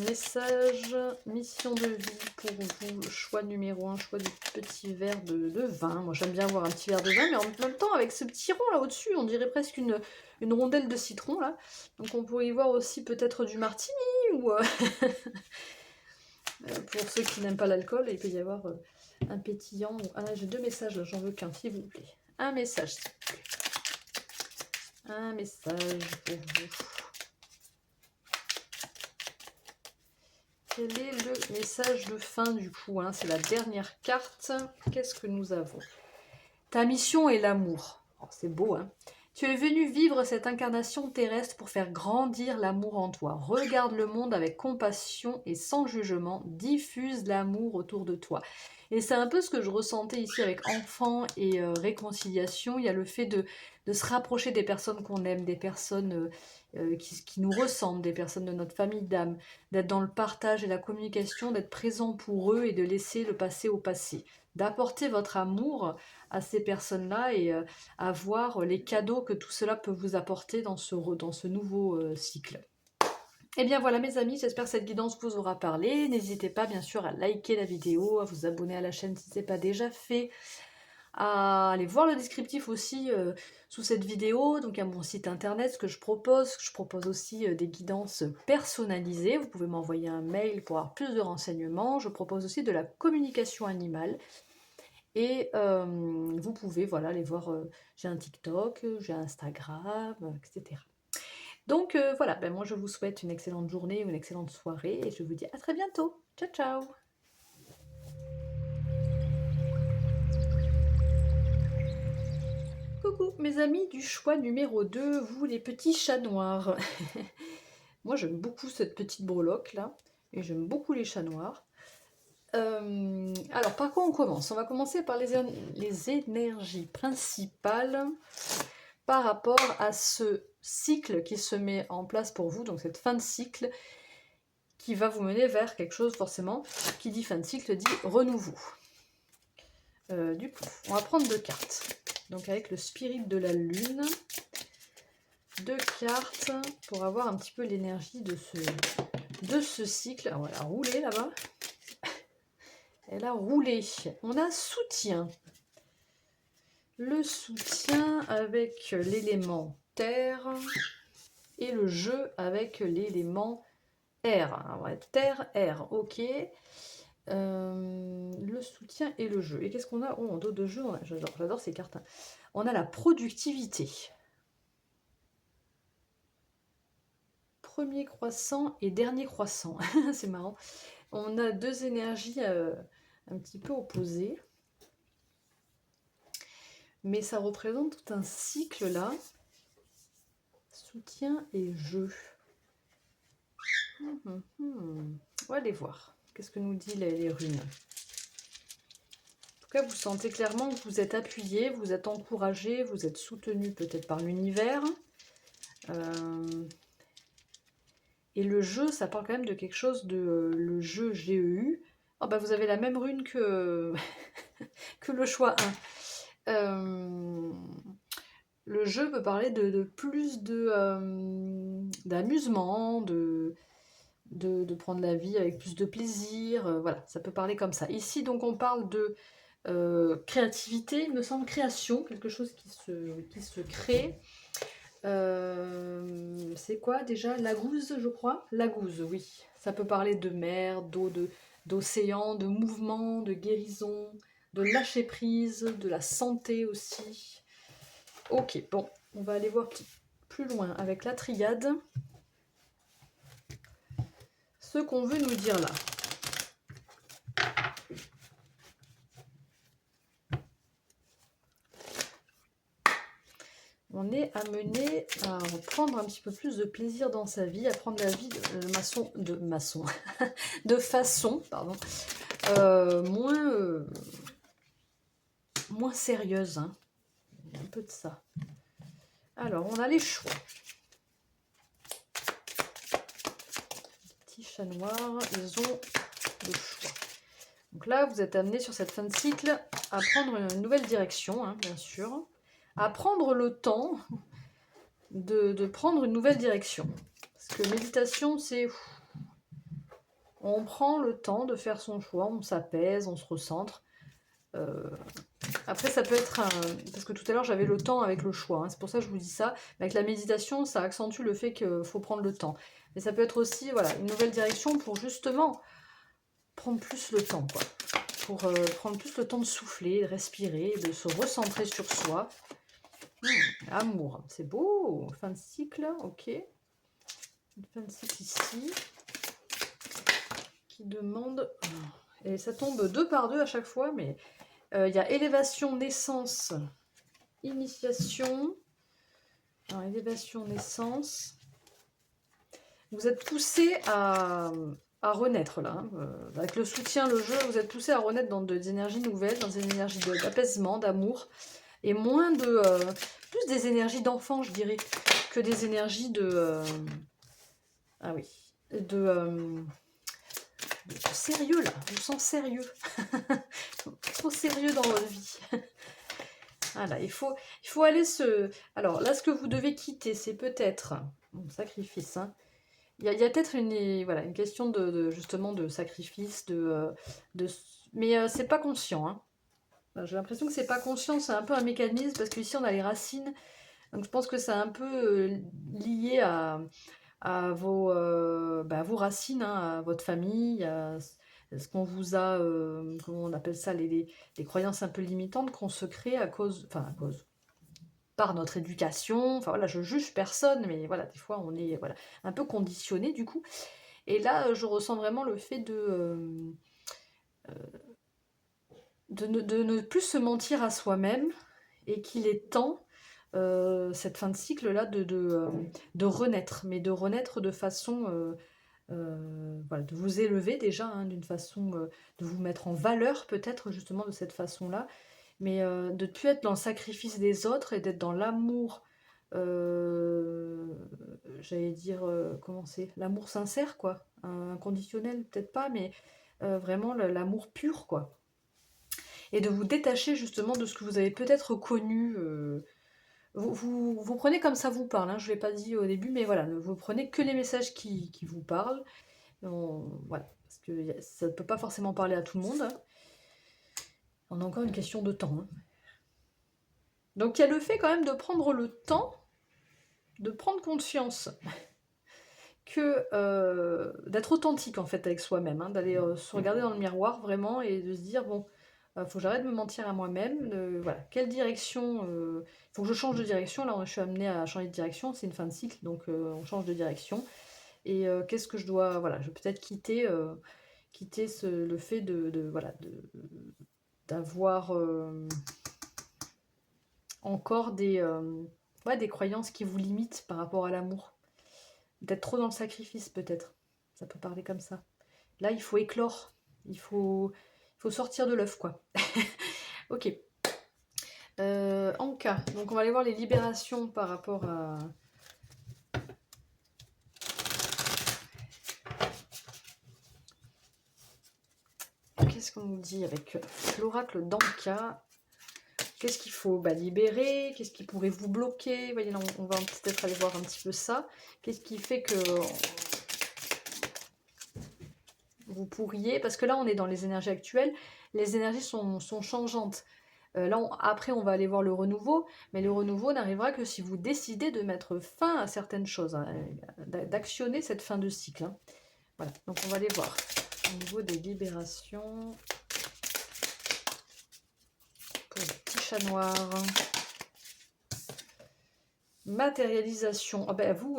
message, mission de vie pour vous, choix numéro 1, choix du petit verre de vin. Moi j'aime bien avoir un petit verre de vin, mais en même temps avec ce petit rond là au-dessus, on dirait presque une rondelle de citron là. Donc on pourrait y voir aussi peut-être du martini ou pour ceux qui n'aiment pas l'alcool, il peut y avoir un pétillant. Ah là j'ai 2 messages, là, j'en veux qu'un s'il vous plaît. Un message s'il vous plaît. Un message pour vous. Quel est le message de fin du coup, hein? C'est la dernière carte. Qu'est-ce que nous avons? Ta mission est l'amour. Oh, c'est beau, hein? Tu es venu vivre cette incarnation terrestre pour faire grandir l'amour en toi. Regarde le monde avec compassion et sans jugement. Diffuse l'amour autour de toi. Et c'est un peu ce que je ressentais ici avec enfant et réconciliation. Il y a le fait de se rapprocher des personnes qu'on aime, des personnes qui nous ressemblent, des personnes de notre famille d'âme, d'être dans le partage et la communication, d'être présent pour eux et de laisser le passé au passé. D'apporter votre amour à ces personnes-là et à voir les cadeaux que tout cela peut vous apporter dans ce nouveau cycle. Et bien voilà mes amis, j'espère que cette guidance vous aura parlé. N'hésitez pas bien sûr à liker la vidéo, à vous abonner à la chaîne si ce n'est pas déjà fait, à aller voir le descriptif aussi sous cette vidéo, donc à mon site internet, ce que je propose. Je propose aussi des guidances personnalisées. Vous pouvez m'envoyer un mail pour avoir plus de renseignements. Je propose aussi de la communication animale. Et vous pouvez voilà, aller voir, j'ai un TikTok, j'ai un Instagram, etc. Donc voilà, ben moi je vous souhaite une excellente journée, une excellente soirée et je vous dis à très bientôt. Ciao ciao. Coucou mes amis du choix numéro 2, vous les petits chats noirs. Moi j'aime beaucoup cette petite breloque là, et j'aime beaucoup les chats noirs. Alors par quoi on commence? On va commencer par les énergies principales par rapport à ce cycle qui se met en place pour vous, donc cette fin de cycle qui va vous mener vers quelque chose forcément. Qui dit fin de cycle dit renouveau. Du coup, on va prendre 2 cartes. Donc avec le spirit de la lune, 2 cartes pour avoir un petit peu l'énergie de ce cycle. Alors, elle a roulé là-bas. Elle a roulé. On a soutien. Le soutien avec l'élément terre et le jeu avec l'élément air. Alors, ouais, terre, air, ok. Le soutien et le jeu. Et qu'est-ce qu'on a? Oh, en dos de jeu, j'adore ces cartes. On a la productivité. Premier croissant et dernier croissant. C'est marrant. On a 2 énergies un petit peu opposées. Mais ça représente tout un cycle là. Soutien et jeu. On va aller voir. Qu'est-ce que nous dit les runes? En tout cas, vous sentez clairement que vous êtes appuyé, vous êtes encouragé, vous êtes soutenu peut-être par l'univers. Et le jeu, ça parle quand même de quelque chose de le jeu GEU. Oh bah vous avez la même rune que, que le choix 1. Le jeu peut parler de plus d'amusement, de prendre la vie avec plus de plaisir. Voilà, ça peut parler comme ça. Ici, donc, on parle de créativité, il me semble, création, quelque chose qui se crée. C'est quoi déjà? La gousse, je crois? La gousse, oui. Ça peut parler de mer, d'eau, d'océan, de mouvement, de guérison, de lâcher prise, de la santé aussi. Ok, bon, on va aller voir plus loin avec la triade. Ce qu'on veut nous dire là. on est amené à prendre un petit peu plus de plaisir dans sa vie, à prendre la vie de façon, pardon, moins sérieuse. Hein. Il y a un peu de ça. Alors, on a les choix. Les petits chats noirs, ils ont le choix. Donc là, vous êtes amené sur cette fin de cycle à prendre une nouvelle direction, hein, bien sûr. À prendre le temps de prendre une nouvelle direction. Parce que méditation, c'est... On prend le temps de faire son choix, on s'apaise, on se recentre. Après, ça peut être un... Parce que tout à l'heure, j'avais le temps avec le choix. Hein, c'est pour ça que je vous dis ça. Mais avec la méditation, ça accentue le fait qu'il faut prendre le temps. Mais ça peut être aussi voilà, une nouvelle direction pour justement prendre plus le temps. Quoi. Pour prendre plus le temps de souffler, de respirer, de se recentrer sur soi. Amour, c'est beau. Fin de cycle, ok. Une fin de cycle ici. Qui demande... Et ça tombe 2 par 2 à chaque fois, mais il y a élévation, naissance, initiation. Alors, élévation, naissance. Vous êtes poussé à renaître là. Hein. Avec le soutien, le jeu, vous êtes poussé à renaître dans des énergies nouvelles, dans des énergies d'apaisement, d'amour. Et moins de... plus des énergies d'enfant, je dirais, que des énergies de... ah oui. De sérieux là, je vous sens sérieux. Trop sérieux dans votre vie. Voilà, il faut aller se... Alors là, ce que vous devez quitter, c'est peut-être... Bon, sacrifice, hein. Il y a peut-être une question justement de sacrifice, mais c'est pas conscient. Hein. J'ai l'impression que c'est pas conscient, c'est un peu un mécanisme, parce qu'ici on a les racines, donc je pense que c'est un peu lié à vos racines, hein, à votre famille, à ce qu'on vous a, comment on appelle ça, les croyances un peu limitantes qu'on se crée par notre éducation. Enfin voilà, je juge personne, mais voilà, des fois on est voilà, un peu conditionné du coup. Et là, je ressens vraiment le fait de ne plus se mentir à soi-même et qu'il est temps, cette fin de cycle-là, de renaître, mais de renaître de façon... voilà, de vous élever déjà, hein, d'une façon, de vous mettre en valeur peut-être justement de cette façon-là, mais de ne plus être dans le sacrifice des autres et d'être dans l'amour, j'allais dire, comment c'est, l'amour sincère quoi, inconditionnel peut-être pas, mais vraiment l'amour pur quoi. Et de vous détacher justement de ce que vous avez peut-être connu. Vous prenez comme ça vous parle, hein, je ne l'ai pas dit au début, mais voilà, vous prenez que les messages qui vous parlent. Voilà, parce que ça ne peut pas forcément parler à tout le monde. Hein. On a encore une question de temps. Hein. Donc il y a le fait quand même de prendre le temps, de prendre conscience que d'être authentique en fait avec soi-même, hein, d'aller se regarder dans le miroir vraiment et de se dire bon, faut que j'arrête de me mentir à moi-même. Voilà, quelle direction faut que je change de direction. Là, je suis amenée à changer de direction. C'est une fin de cycle, donc on change de direction. Et qu'est-ce que je dois... Voilà, je vais peut-être quitter le fait d'avoir encore des croyances qui vous limitent par rapport à l'amour. D'être trop dans le sacrifice, peut-être. Ça peut parler comme ça. Là, il faut éclore. Il faut sortir de l'œuf, quoi. Ok. Anka. Donc, on va aller voir les libérations par rapport à... Qu'est-ce qu'on nous dit avec l'oracle d'Anka? Qu'est-ce qu'il faut libérer? Qu'est-ce qui pourrait vous bloquer? Vous voyez, là, on va peut-être aller voir un petit peu ça. Qu'est-ce qui fait que vous pourriez... Parce que là, on est dans les énergies actuelles. Les énergies sont changeantes. Là, après, on va aller voir le renouveau. Mais le renouveau n'arrivera que si vous décidez de mettre fin à certaines choses. Hein, d'actionner cette fin de cycle. Hein. Voilà, donc on va aller voir. Au niveau des libérations... Pour le petit chat noir. Matérialisation. Oh ben vous...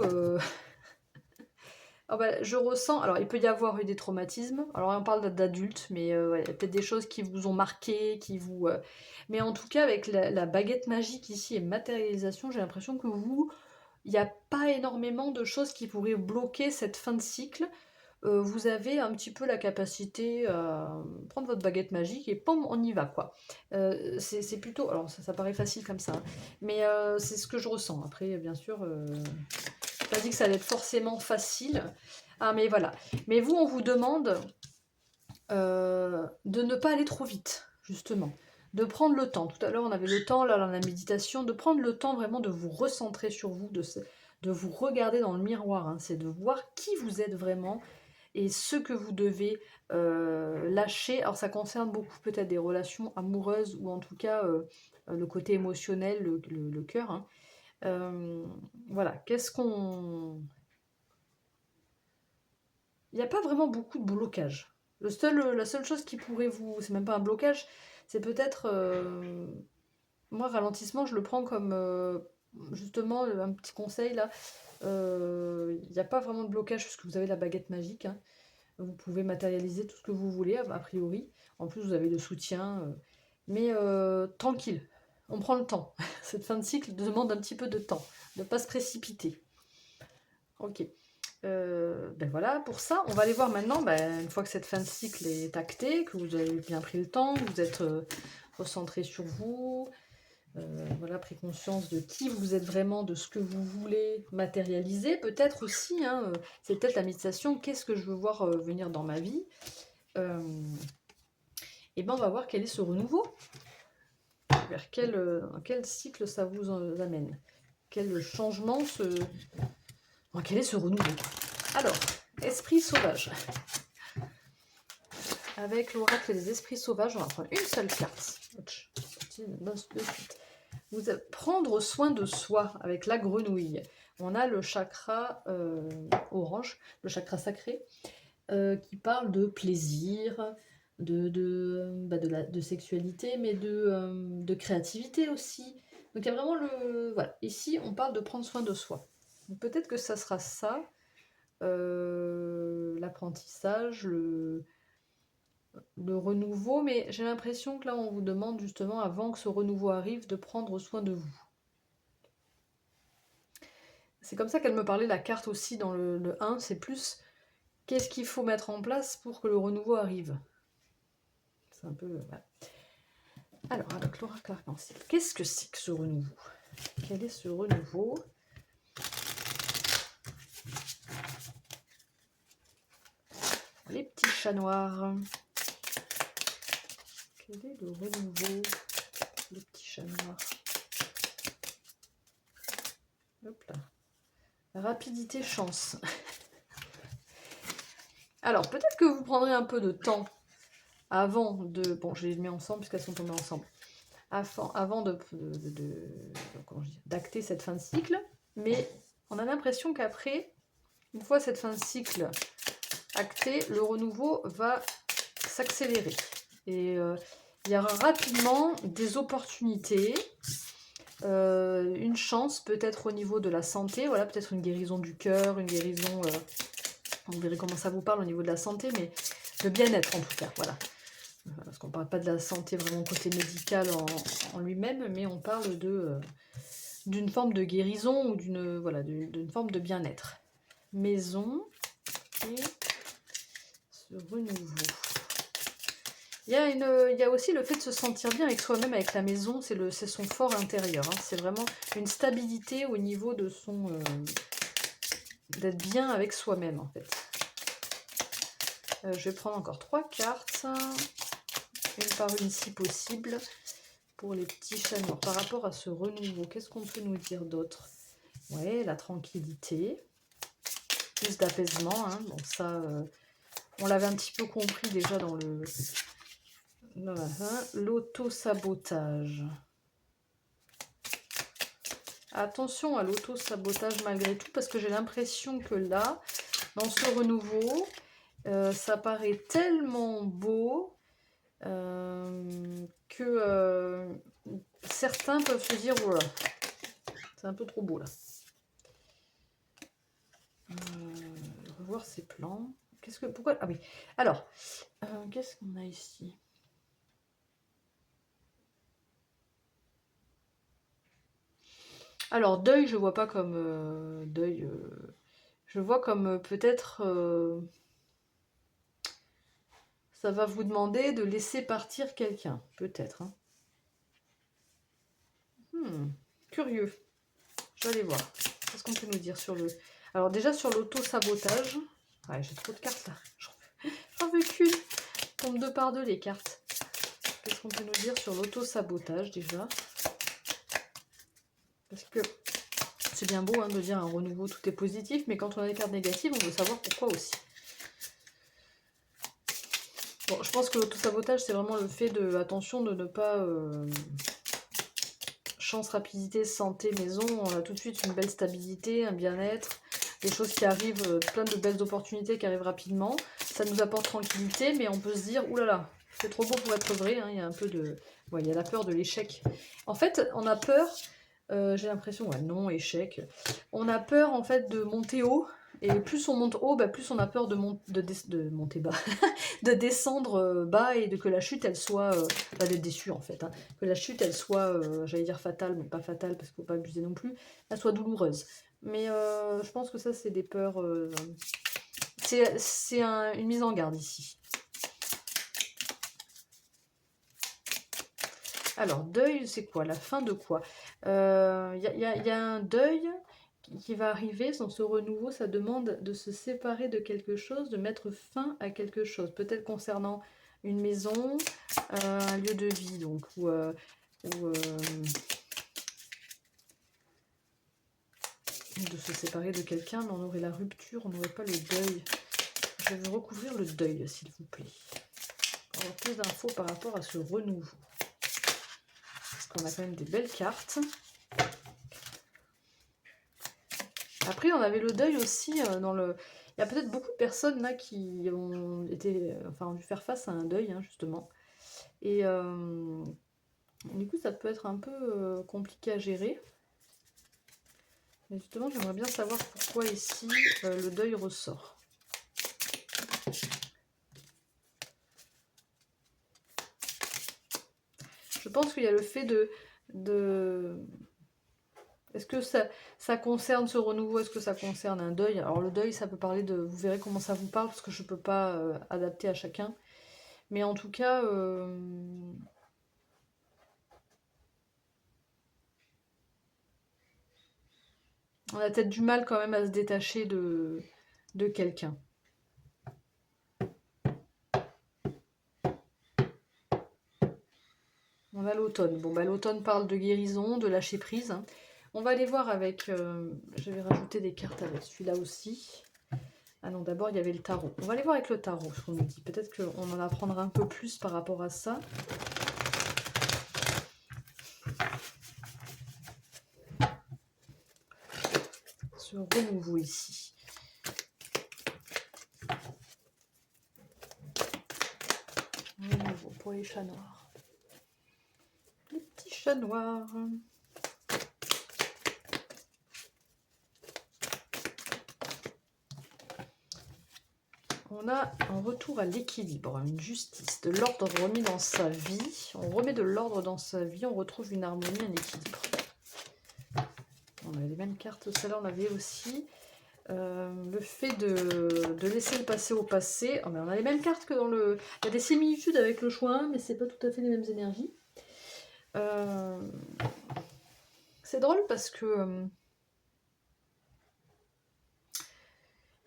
Ah bah, je ressens, alors il peut y avoir eu des traumatismes, alors on parle d'adultes, mais ouais, il y a peut-être des choses qui vous ont marqué, qui vous... Mais en tout cas, avec la baguette magique ici et matérialisation, j'ai l'impression que vous, il n'y a pas énormément de choses qui pourraient bloquer cette fin de cycle. Vous avez un petit peu la capacité à prendre votre baguette magique et pom, on y va, quoi. C'est plutôt... Alors ça paraît facile comme ça, hein, mais c'est ce que je ressens. Après, bien sûr... Pas dit que ça allait être forcément facile. Ah, mais voilà. Mais vous, on vous demande de ne pas aller trop vite, justement. De prendre le temps. Tout à l'heure, on avait le temps, là, dans la méditation, de prendre le temps vraiment de vous recentrer sur vous, de vous regarder dans le miroir. Hein. C'est de voir qui vous êtes vraiment et ce que vous devez lâcher. Alors, ça concerne beaucoup peut-être des relations amoureuses ou en tout cas le côté émotionnel, le cœur. Hein. Voilà, qu'est-ce qu'on... Il n'y a pas vraiment beaucoup de blocage. La seule chose qui pourrait vous... C'est même pas un blocage, c'est peut-être... Moi, ralentissement, je le prends comme... justement, un petit conseil, là. Il n'y a pas vraiment de blocage, puisque vous avez la baguette magique. Hein. Vous pouvez matérialiser tout ce que vous voulez, a priori. En plus, vous avez le soutien. Mais tranquille, on prend le temps. Cette fin de cycle demande un petit peu de temps, de ne pas se précipiter. Ok. Ben voilà, pour ça, on va aller voir maintenant, une fois que cette fin de cycle est actée, que vous avez bien pris le temps, que vous êtes recentré sur vous, voilà, pris conscience de qui vous êtes vraiment, de ce que vous voulez matérialiser, peut-être aussi, hein, c'est peut-être la méditation, qu'est-ce que je veux voir venir dans ma vie, et ben on va voir quel est ce renouveau, vers quel cycle ça vous amène, quel changement, quel est ce renouveau. Alors, esprit sauvage. Avec l'oracle des esprits sauvages, on va prendre une seule carte. Vous allez prendre soin de soi avec la grenouille. On a le chakra orange, le chakra sacré, qui parle de plaisir, de sexualité, mais de créativité aussi. Donc il y a vraiment le... Voilà, ici on parle de prendre soin de soi. Peut-être que ça sera ça, l'apprentissage, le renouveau, mais j'ai l'impression que là on vous demande justement, avant que ce renouveau arrive, de prendre soin de vous. C'est comme ça qu'elle me parlait, la carte aussi dans le 1, c'est plus qu'est-ce qu'il faut mettre en place pour que le renouveau arrive. C'est un peu... Voilà. Alors, avec l'oracle arc-en-ciel, qu'est-ce que c'est que ce renouveau? Quel est ce renouveau? Les petits chats noirs. Quel est le renouveau? Les petits chats noirs. Hop là. Rapidité, chance. Alors, peut-être que vous prendrez un peu de temps avant de... Bon, je les mets ensemble puisqu'elles sont tombées ensemble. Avant d'acter cette fin de cycle. Mais on a l'impression qu'après, une fois cette fin de cycle actée, le renouveau va s'accélérer. Et il y aura rapidement des opportunités, une chance peut-être au niveau de la santé, voilà, peut-être une guérison du cœur, une guérison, vous verrez comment ça vous parle au niveau de la santé, mais de bien-être en tout cas, voilà. Parce qu'on ne parle pas de la santé vraiment côté médical en lui-même, mais on parle d'une forme de guérison ou d'une forme de bien-être. Maison et ce renouveau. Il y a aussi le fait de se sentir bien avec soi-même, avec la maison, c'est son fort intérieur. Hein. C'est vraiment une stabilité au niveau de d'être bien avec soi-même en fait. Je vais prendre encore 3 cartes, une par une si possible, pour les petits chats noirs. Par rapport à ce renouveau, qu'est-ce qu'on peut nous dire d'autre? Ouais, la tranquillité, plus d'apaisement. Hein. Bon, ça, on l'avait un petit peu compris déjà dans l'auto-sabotage. Attention à l'auto-sabotage malgré tout, parce que j'ai l'impression que là, dans ce renouveau, ça paraît tellement beau que certains peuvent se dire, voilà, c'est un peu trop beau là. voir ses plans. Pourquoi? Ah oui. Alors, qu'est-ce qu'on a ici? Alors, deuil, je vois pas comme deuil. Je vois comme peut-être ça va vous demander de laisser partir quelqu'un. Peut-être. Hein. Curieux. Je vais aller voir. Qu'est-ce qu'on peut nous dire sur le... Alors déjà sur l'auto-sabotage. Ouais, j'ai trop de cartes là. J'en veux qu'une. Tombe deux par deux les cartes. Qu'est-ce qu'on peut nous dire sur l'auto-sabotage déjà? Parce que c'est bien beau hein, de dire un renouveau, tout est positif, mais quand on a des cartes négatives, on veut savoir pourquoi aussi. Bon, je pense que l'auto-sabotage, c'est vraiment le fait de... Attention de ne pas... Chance, rapidité, santé, maison, on a tout de suite une belle stabilité, un bien-être, des choses qui arrivent, plein de belles opportunités qui arrivent rapidement. Ça nous apporte tranquillité, mais on peut se dire, oulala, c'est trop beau pour être vrai, hein, il y a un peu de... Ouais, il y a la peur de l'échec. En fait, on a peur, j'ai l'impression, ouais, non, échec. On a peur, en fait, de monter haut, et plus on monte haut, bah, plus on a peur de monter bas. De descendre bas et de que la chute elle soit d'être déçu en fait hein. Que la chute elle soit j'allais dire fatale mais pas fatale parce qu'il faut pas abuser non plus, elle soit douloureuse, mais je pense que ça c'est des peurs c'est une mise en garde ici. Alors deuil c'est quoi, la fin de quoi? Y a un deuil qui va arriver, dans ce renouveau, ça demande de se séparer de quelque chose, de mettre fin à quelque chose, peut-être concernant une maison, un lieu de vie, donc, de se séparer de quelqu'un, mais on aurait la rupture, on n'aurait pas le deuil. Je vais recouvrir le deuil, s'il vous plaît, pour avoir plus d'infos par rapport à ce renouveau. Parce qu'on a quand même des belles cartes. Après, on avait le deuil aussi dans le... Il y a peut-être beaucoup de personnes là qui ont été, enfin, ont dû faire face à un deuil, hein, justement. Et du coup, ça peut être un peu compliqué à gérer. Mais justement, j'aimerais bien savoir pourquoi ici, le deuil ressort. Je pense qu'il y a le fait de... Est-ce que ça concerne ce renouveau? Est-ce que ça concerne un deuil? Alors le deuil, ça peut parler de... Vous verrez comment ça vous parle, parce que je ne peux pas adapter à chacun. Mais en tout cas... on a peut-être du mal quand même à se détacher de quelqu'un. On a l'automne. Bon, bah l'automne parle de guérison, de lâcher prise. Hein. On va aller voir avec... je vais rajouter des cartes avec celui-là aussi. Ah non, d'abord, il y avait le tarot. On va aller voir avec le tarot, ce qu'on nous dit. Peut-être qu'on en apprendra un peu plus par rapport à ça. Ce renouveau ici. Renouveau pour les chats noirs. Les petits chats noirs. On a un retour à l'équilibre, une justice, de l'ordre remis dans sa vie. On remet de l'ordre dans sa vie, on retrouve une harmonie, un équilibre. On a les mêmes cartes, celle-là on avait aussi. Le fait de laisser le passé au passé. Oh, mais on a les mêmes cartes que dans le... Il y a des similitudes avec le choix 1, mais c'est pas tout à fait les mêmes énergies. C'est drôle parce que...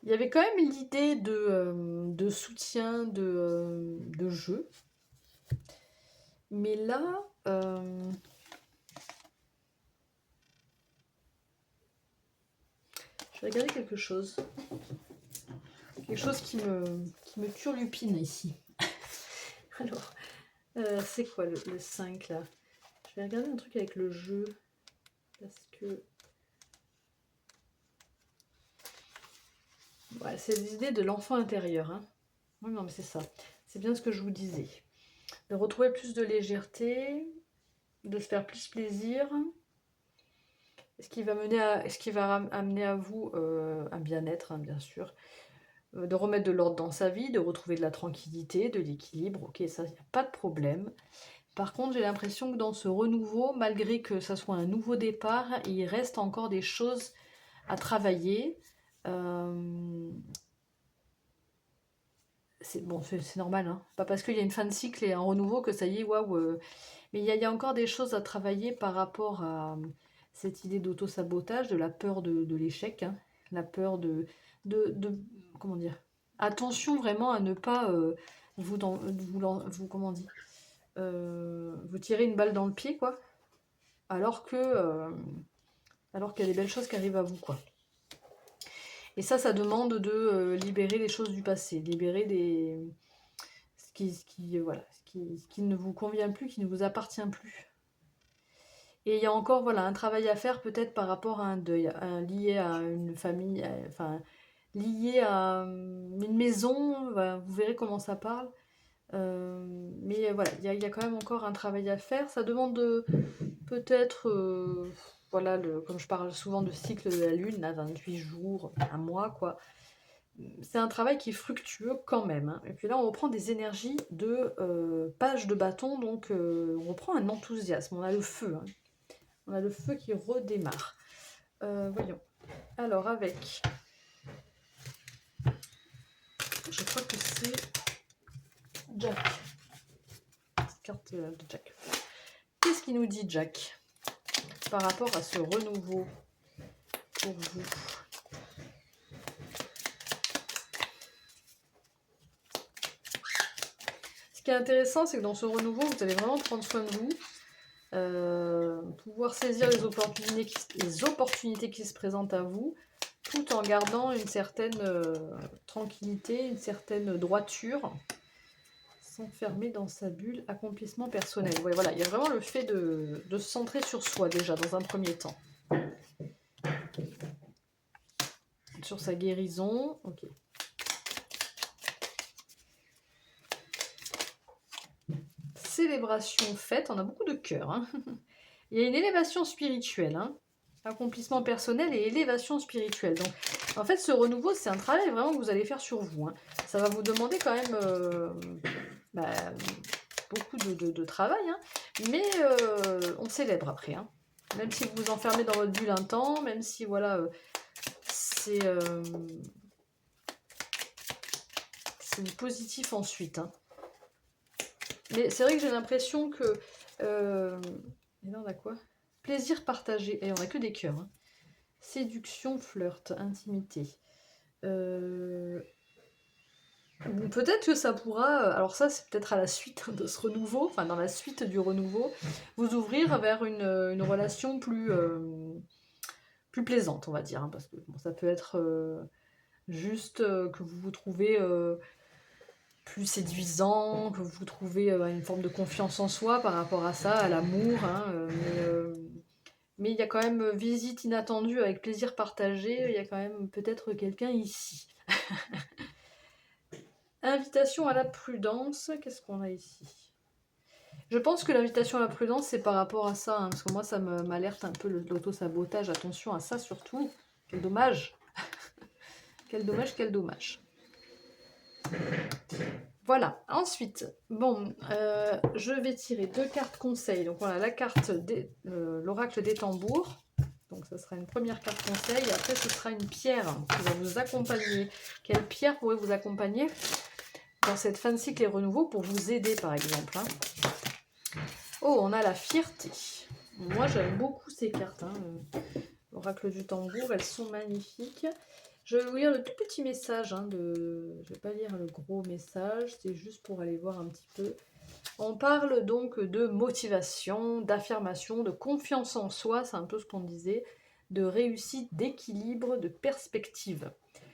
il y avait quand même l'idée de soutien, de jeu. Mais là... je vais regarder quelque chose. Quelque chose qui me turlupine ici. Alors, c'est quoi le 5 là? Je vais regarder un truc avec le jeu. Parce que... ouais, c'est l'idée de l'enfant intérieur. Hein. Oui, non, mais c'est ça. C'est bien ce que je vous disais. De retrouver plus de légèreté, de se faire plus plaisir. Est-ce qui va amener à vous un bien-être, hein, bien sûr. de remettre de l'ordre dans sa vie, de retrouver de la tranquillité, de l'équilibre. Ok, ça, il n'y a pas de problème. Par contre, j'ai l'impression que dans ce renouveau, malgré que ça soit un nouveau départ, il reste encore des choses à travailler. C'est bon, c'est normal, hein. Pas parce qu'il y a une fin de cycle et un renouveau que ça y est, waouh. Mais il y a encore des choses à travailler par rapport à cette idée d'auto-sabotage, de la peur de l'échec, hein, la peur de- comment dire, attention vraiment à ne pas comment on dit, vous tirer une balle dans le pied, quoi, alors que, alors qu'il y a des belles choses qui arrivent à vous, quoi. Et ça demande de libérer les choses du passé, libérer ce qui ne vous convient plus, qui ne vous appartient plus. Et il y a encore voilà, un travail à faire peut-être par rapport à un deuil, lié à une famille, enfin lié à une maison, voilà, vous verrez comment ça parle. Mais voilà, il y a quand même encore un travail à faire. Ça demande peut-être, voilà, comme je parle souvent de cycle de la lune, là, 28 jours, un mois, quoi. C'est un travail qui est fructueux quand même, hein. Et puis là, on reprend des énergies de page de bâton, donc on reprend un enthousiasme, on a le feu, hein. On a le feu qui redémarre. Voyons. Alors, avec... Je crois que c'est Jack. Cette carte de Jack. Qu'est-ce qu'il nous dit, Jack, par rapport à ce renouveau pour vous? Ce qui est intéressant, c'est que dans ce renouveau, vous allez vraiment prendre soin de vous. Pouvoir saisir les opportunités qui se présentent à vous, tout en gardant une certaine tranquillité, une certaine droiture, s'enfermer dans sa bulle, accomplissement personnel. Ouais, voilà, il y a vraiment le fait de se centrer sur soi déjà dans un premier temps. Sur sa guérison, ok. Célébration faite, on a beaucoup de cœur, hein. Il y a une élévation spirituelle, hein. Accomplissement personnel et élévation spirituelle. Donc, en fait, ce renouveau, c'est un travail vraiment que vous allez faire sur vous, hein. Ça va vous demander quand même beaucoup de travail, hein. Mais on célèbre après, hein. Même si vous vous enfermez dans votre bulle un temps, même si, voilà, c'est du positif ensuite, hein. Mais c'est vrai que j'ai l'impression que... et là, on a quoi? Plaisir partagé. Et on a que des cœurs, hein. Séduction, flirt, intimité. Peut-être que ça pourra, alors ça c'est peut-être à la suite de ce renouveau, enfin dans la suite du renouveau, vous ouvrir vers une relation plus plaisante, on va dire, hein, parce que bon, ça peut être juste que vous vous trouvez plus séduisant, que vous trouvez une forme de confiance en soi par rapport à ça, à l'amour, hein, mais il y a quand même visite inattendue avec plaisir partagé, il y a quand même peut-être quelqu'un ici. Invitation à la prudence, qu'est-ce qu'on a ici? Je pense que l'invitation à la prudence, c'est par rapport à ça, hein, parce que moi, ça m'alerte un peu l'auto-sabotage. Attention à ça surtout. Quel dommage. Quel dommage, quel dommage. Voilà, ensuite, bon, je vais tirer 2 cartes conseils. Donc voilà, la carte de l'oracle des tambours. Donc ça sera une première carte conseil. Et après, ce sera une pierre qui va vous accompagner. Quelle pierre pourrait vous accompagner dans cette fin de cycle et renouveau pour vous aider, par exemple, hein? Oh, on a la fierté. Moi, j'aime beaucoup ces cartes, hein. L'oracle du tambour, elles sont magnifiques. Je vais vous lire le tout petit message, hein, je ne vais pas lire le gros message, c'est juste pour aller voir un petit peu. On parle donc de motivation, d'affirmation, de confiance en soi, c'est un peu ce qu'on disait, de réussite, d'équilibre, de perspective.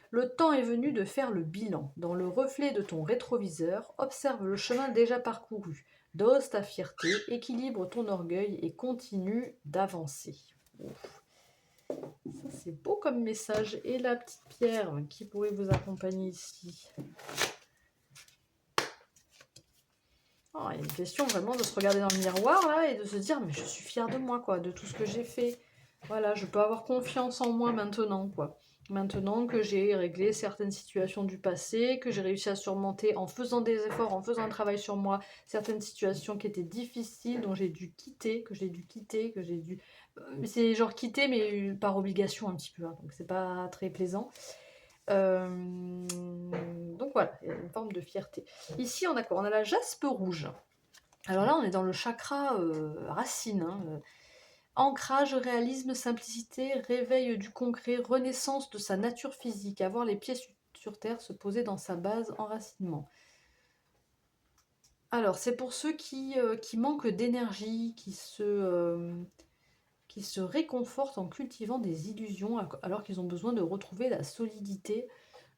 Le temps est venu de faire le bilan. Dans le reflet de ton rétroviseur, observe le chemin déjà parcouru. Dose ta fierté, équilibre ton orgueil et continue d'avancer. Ça, c'est beau comme message. Et la petite pierre qui pourrait vous accompagner ici. Oh, il y a une question vraiment de se regarder dans le miroir là et de se dire mais je suis fière de moi, quoi, de tout ce que j'ai fait. Voilà, je peux avoir confiance en moi maintenant, quoi. Maintenant que j'ai réglé certaines situations du passé, que j'ai réussi à surmonter en faisant des efforts, en faisant un travail sur moi, certaines situations qui étaient difficiles, dont j'ai dû quitter, que j'ai dû quitter, que j'ai dû... C'est genre quitter, mais par obligation un petit peu, hein, donc c'est pas très plaisant. Donc voilà, il y a une forme de fierté. Ici, on a quoi? On a la jaspe rouge. Alors là, on est dans le chakra racine, hein, ancrage, réalisme, simplicité, réveil du concret, renaissance de sa nature physique, avoir les pieds sur terre, se poser dans sa base, enracinement. Alors, c'est pour ceux qui manquent d'énergie, qui se réconfortent en cultivant des illusions, alors qu'ils ont besoin de retrouver la solidité.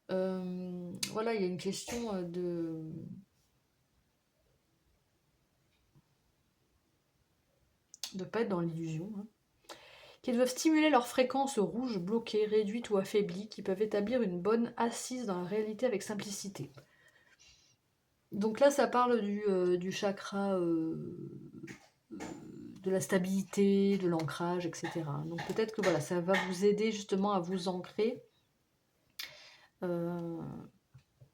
Voilà, il y a une question de... de pas être dans l'illusion, hein. Qui doivent stimuler leur fréquence rouge, bloquée, réduite ou affaiblie, qui peuvent établir une bonne assise dans la réalité avec simplicité. Donc là, ça parle du chakra de la stabilité, de l'ancrage, etc. Donc peut-être que voilà, ça va vous aider justement à vous ancrer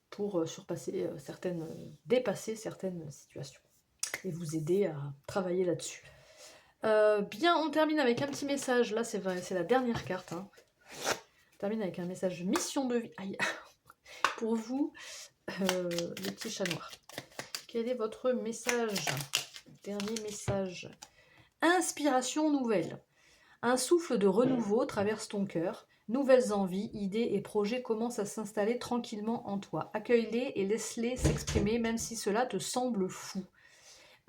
pour dépasser certaines situations et vous aider à travailler là-dessus. Bien, on termine avec un petit message. Là, c'est la dernière carte. Hein. On termine avec un message mission de vie. Aïe. Pour vous, les petits chats noirs. Quel est votre message? Dernier message. Inspiration nouvelle. Un souffle de renouveau traverse ton cœur. Nouvelles envies, idées et projets commencent à s'installer tranquillement en toi. Accueille-les et laisse-les s'exprimer, même si cela te semble fou.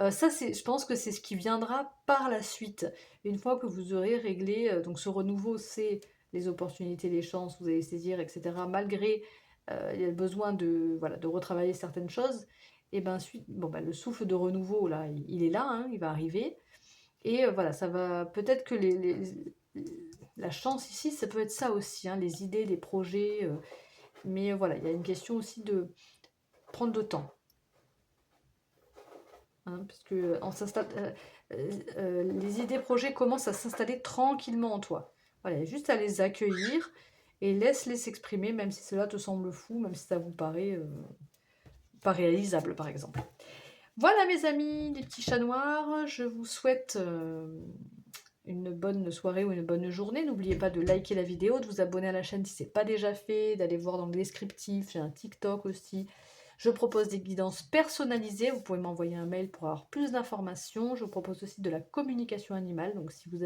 Ça, je pense que c'est ce qui viendra par la suite. Une fois que vous aurez réglé, donc ce renouveau, c'est les opportunités, les chances, vous allez saisir, etc. Malgré il y a le besoin de retravailler certaines choses. Et ben ensuite, le souffle de renouveau, là, il est là, hein, il va arriver. Et voilà, ça va peut-être que la chance ici, ça peut être ça aussi, hein, les idées, les projets. Mais voilà, il y a une question aussi de prendre le temps. Hein, parce que les idées projets commencent à s'installer tranquillement en toi. Voilà, il y a juste à les accueillir et laisse-les s'exprimer, même si cela te semble fou, même si ça vous paraît pas réalisable, par exemple. Voilà mes amis, les petits chats noirs, je vous souhaite une bonne soirée ou une bonne journée. N'oubliez pas de liker la vidéo, de vous abonner à la chaîne si ce n'est pas déjà fait, d'aller voir dans le descriptif, j'ai un TikTok aussi. Je propose des guidances personnalisées, vous pouvez m'envoyer un mail pour avoir plus d'informations. Je vous propose aussi de la communication animale, donc si vous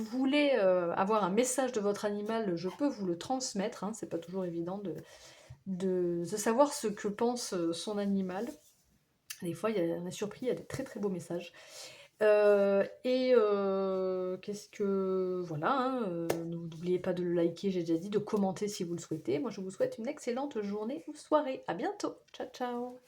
voulez avoir un message de votre animal, je peux vous le transmettre, hein. C'est pas toujours évident de savoir ce que pense son animal. Des fois, on est surpris, il y a des très très beaux messages. Qu'est-ce que... Voilà, hein, n'oubliez pas de le liker, j'ai déjà dit, de commenter si vous le souhaitez. Moi, je vous souhaite une excellente journée ou soirée. À bientôt. Ciao, ciao.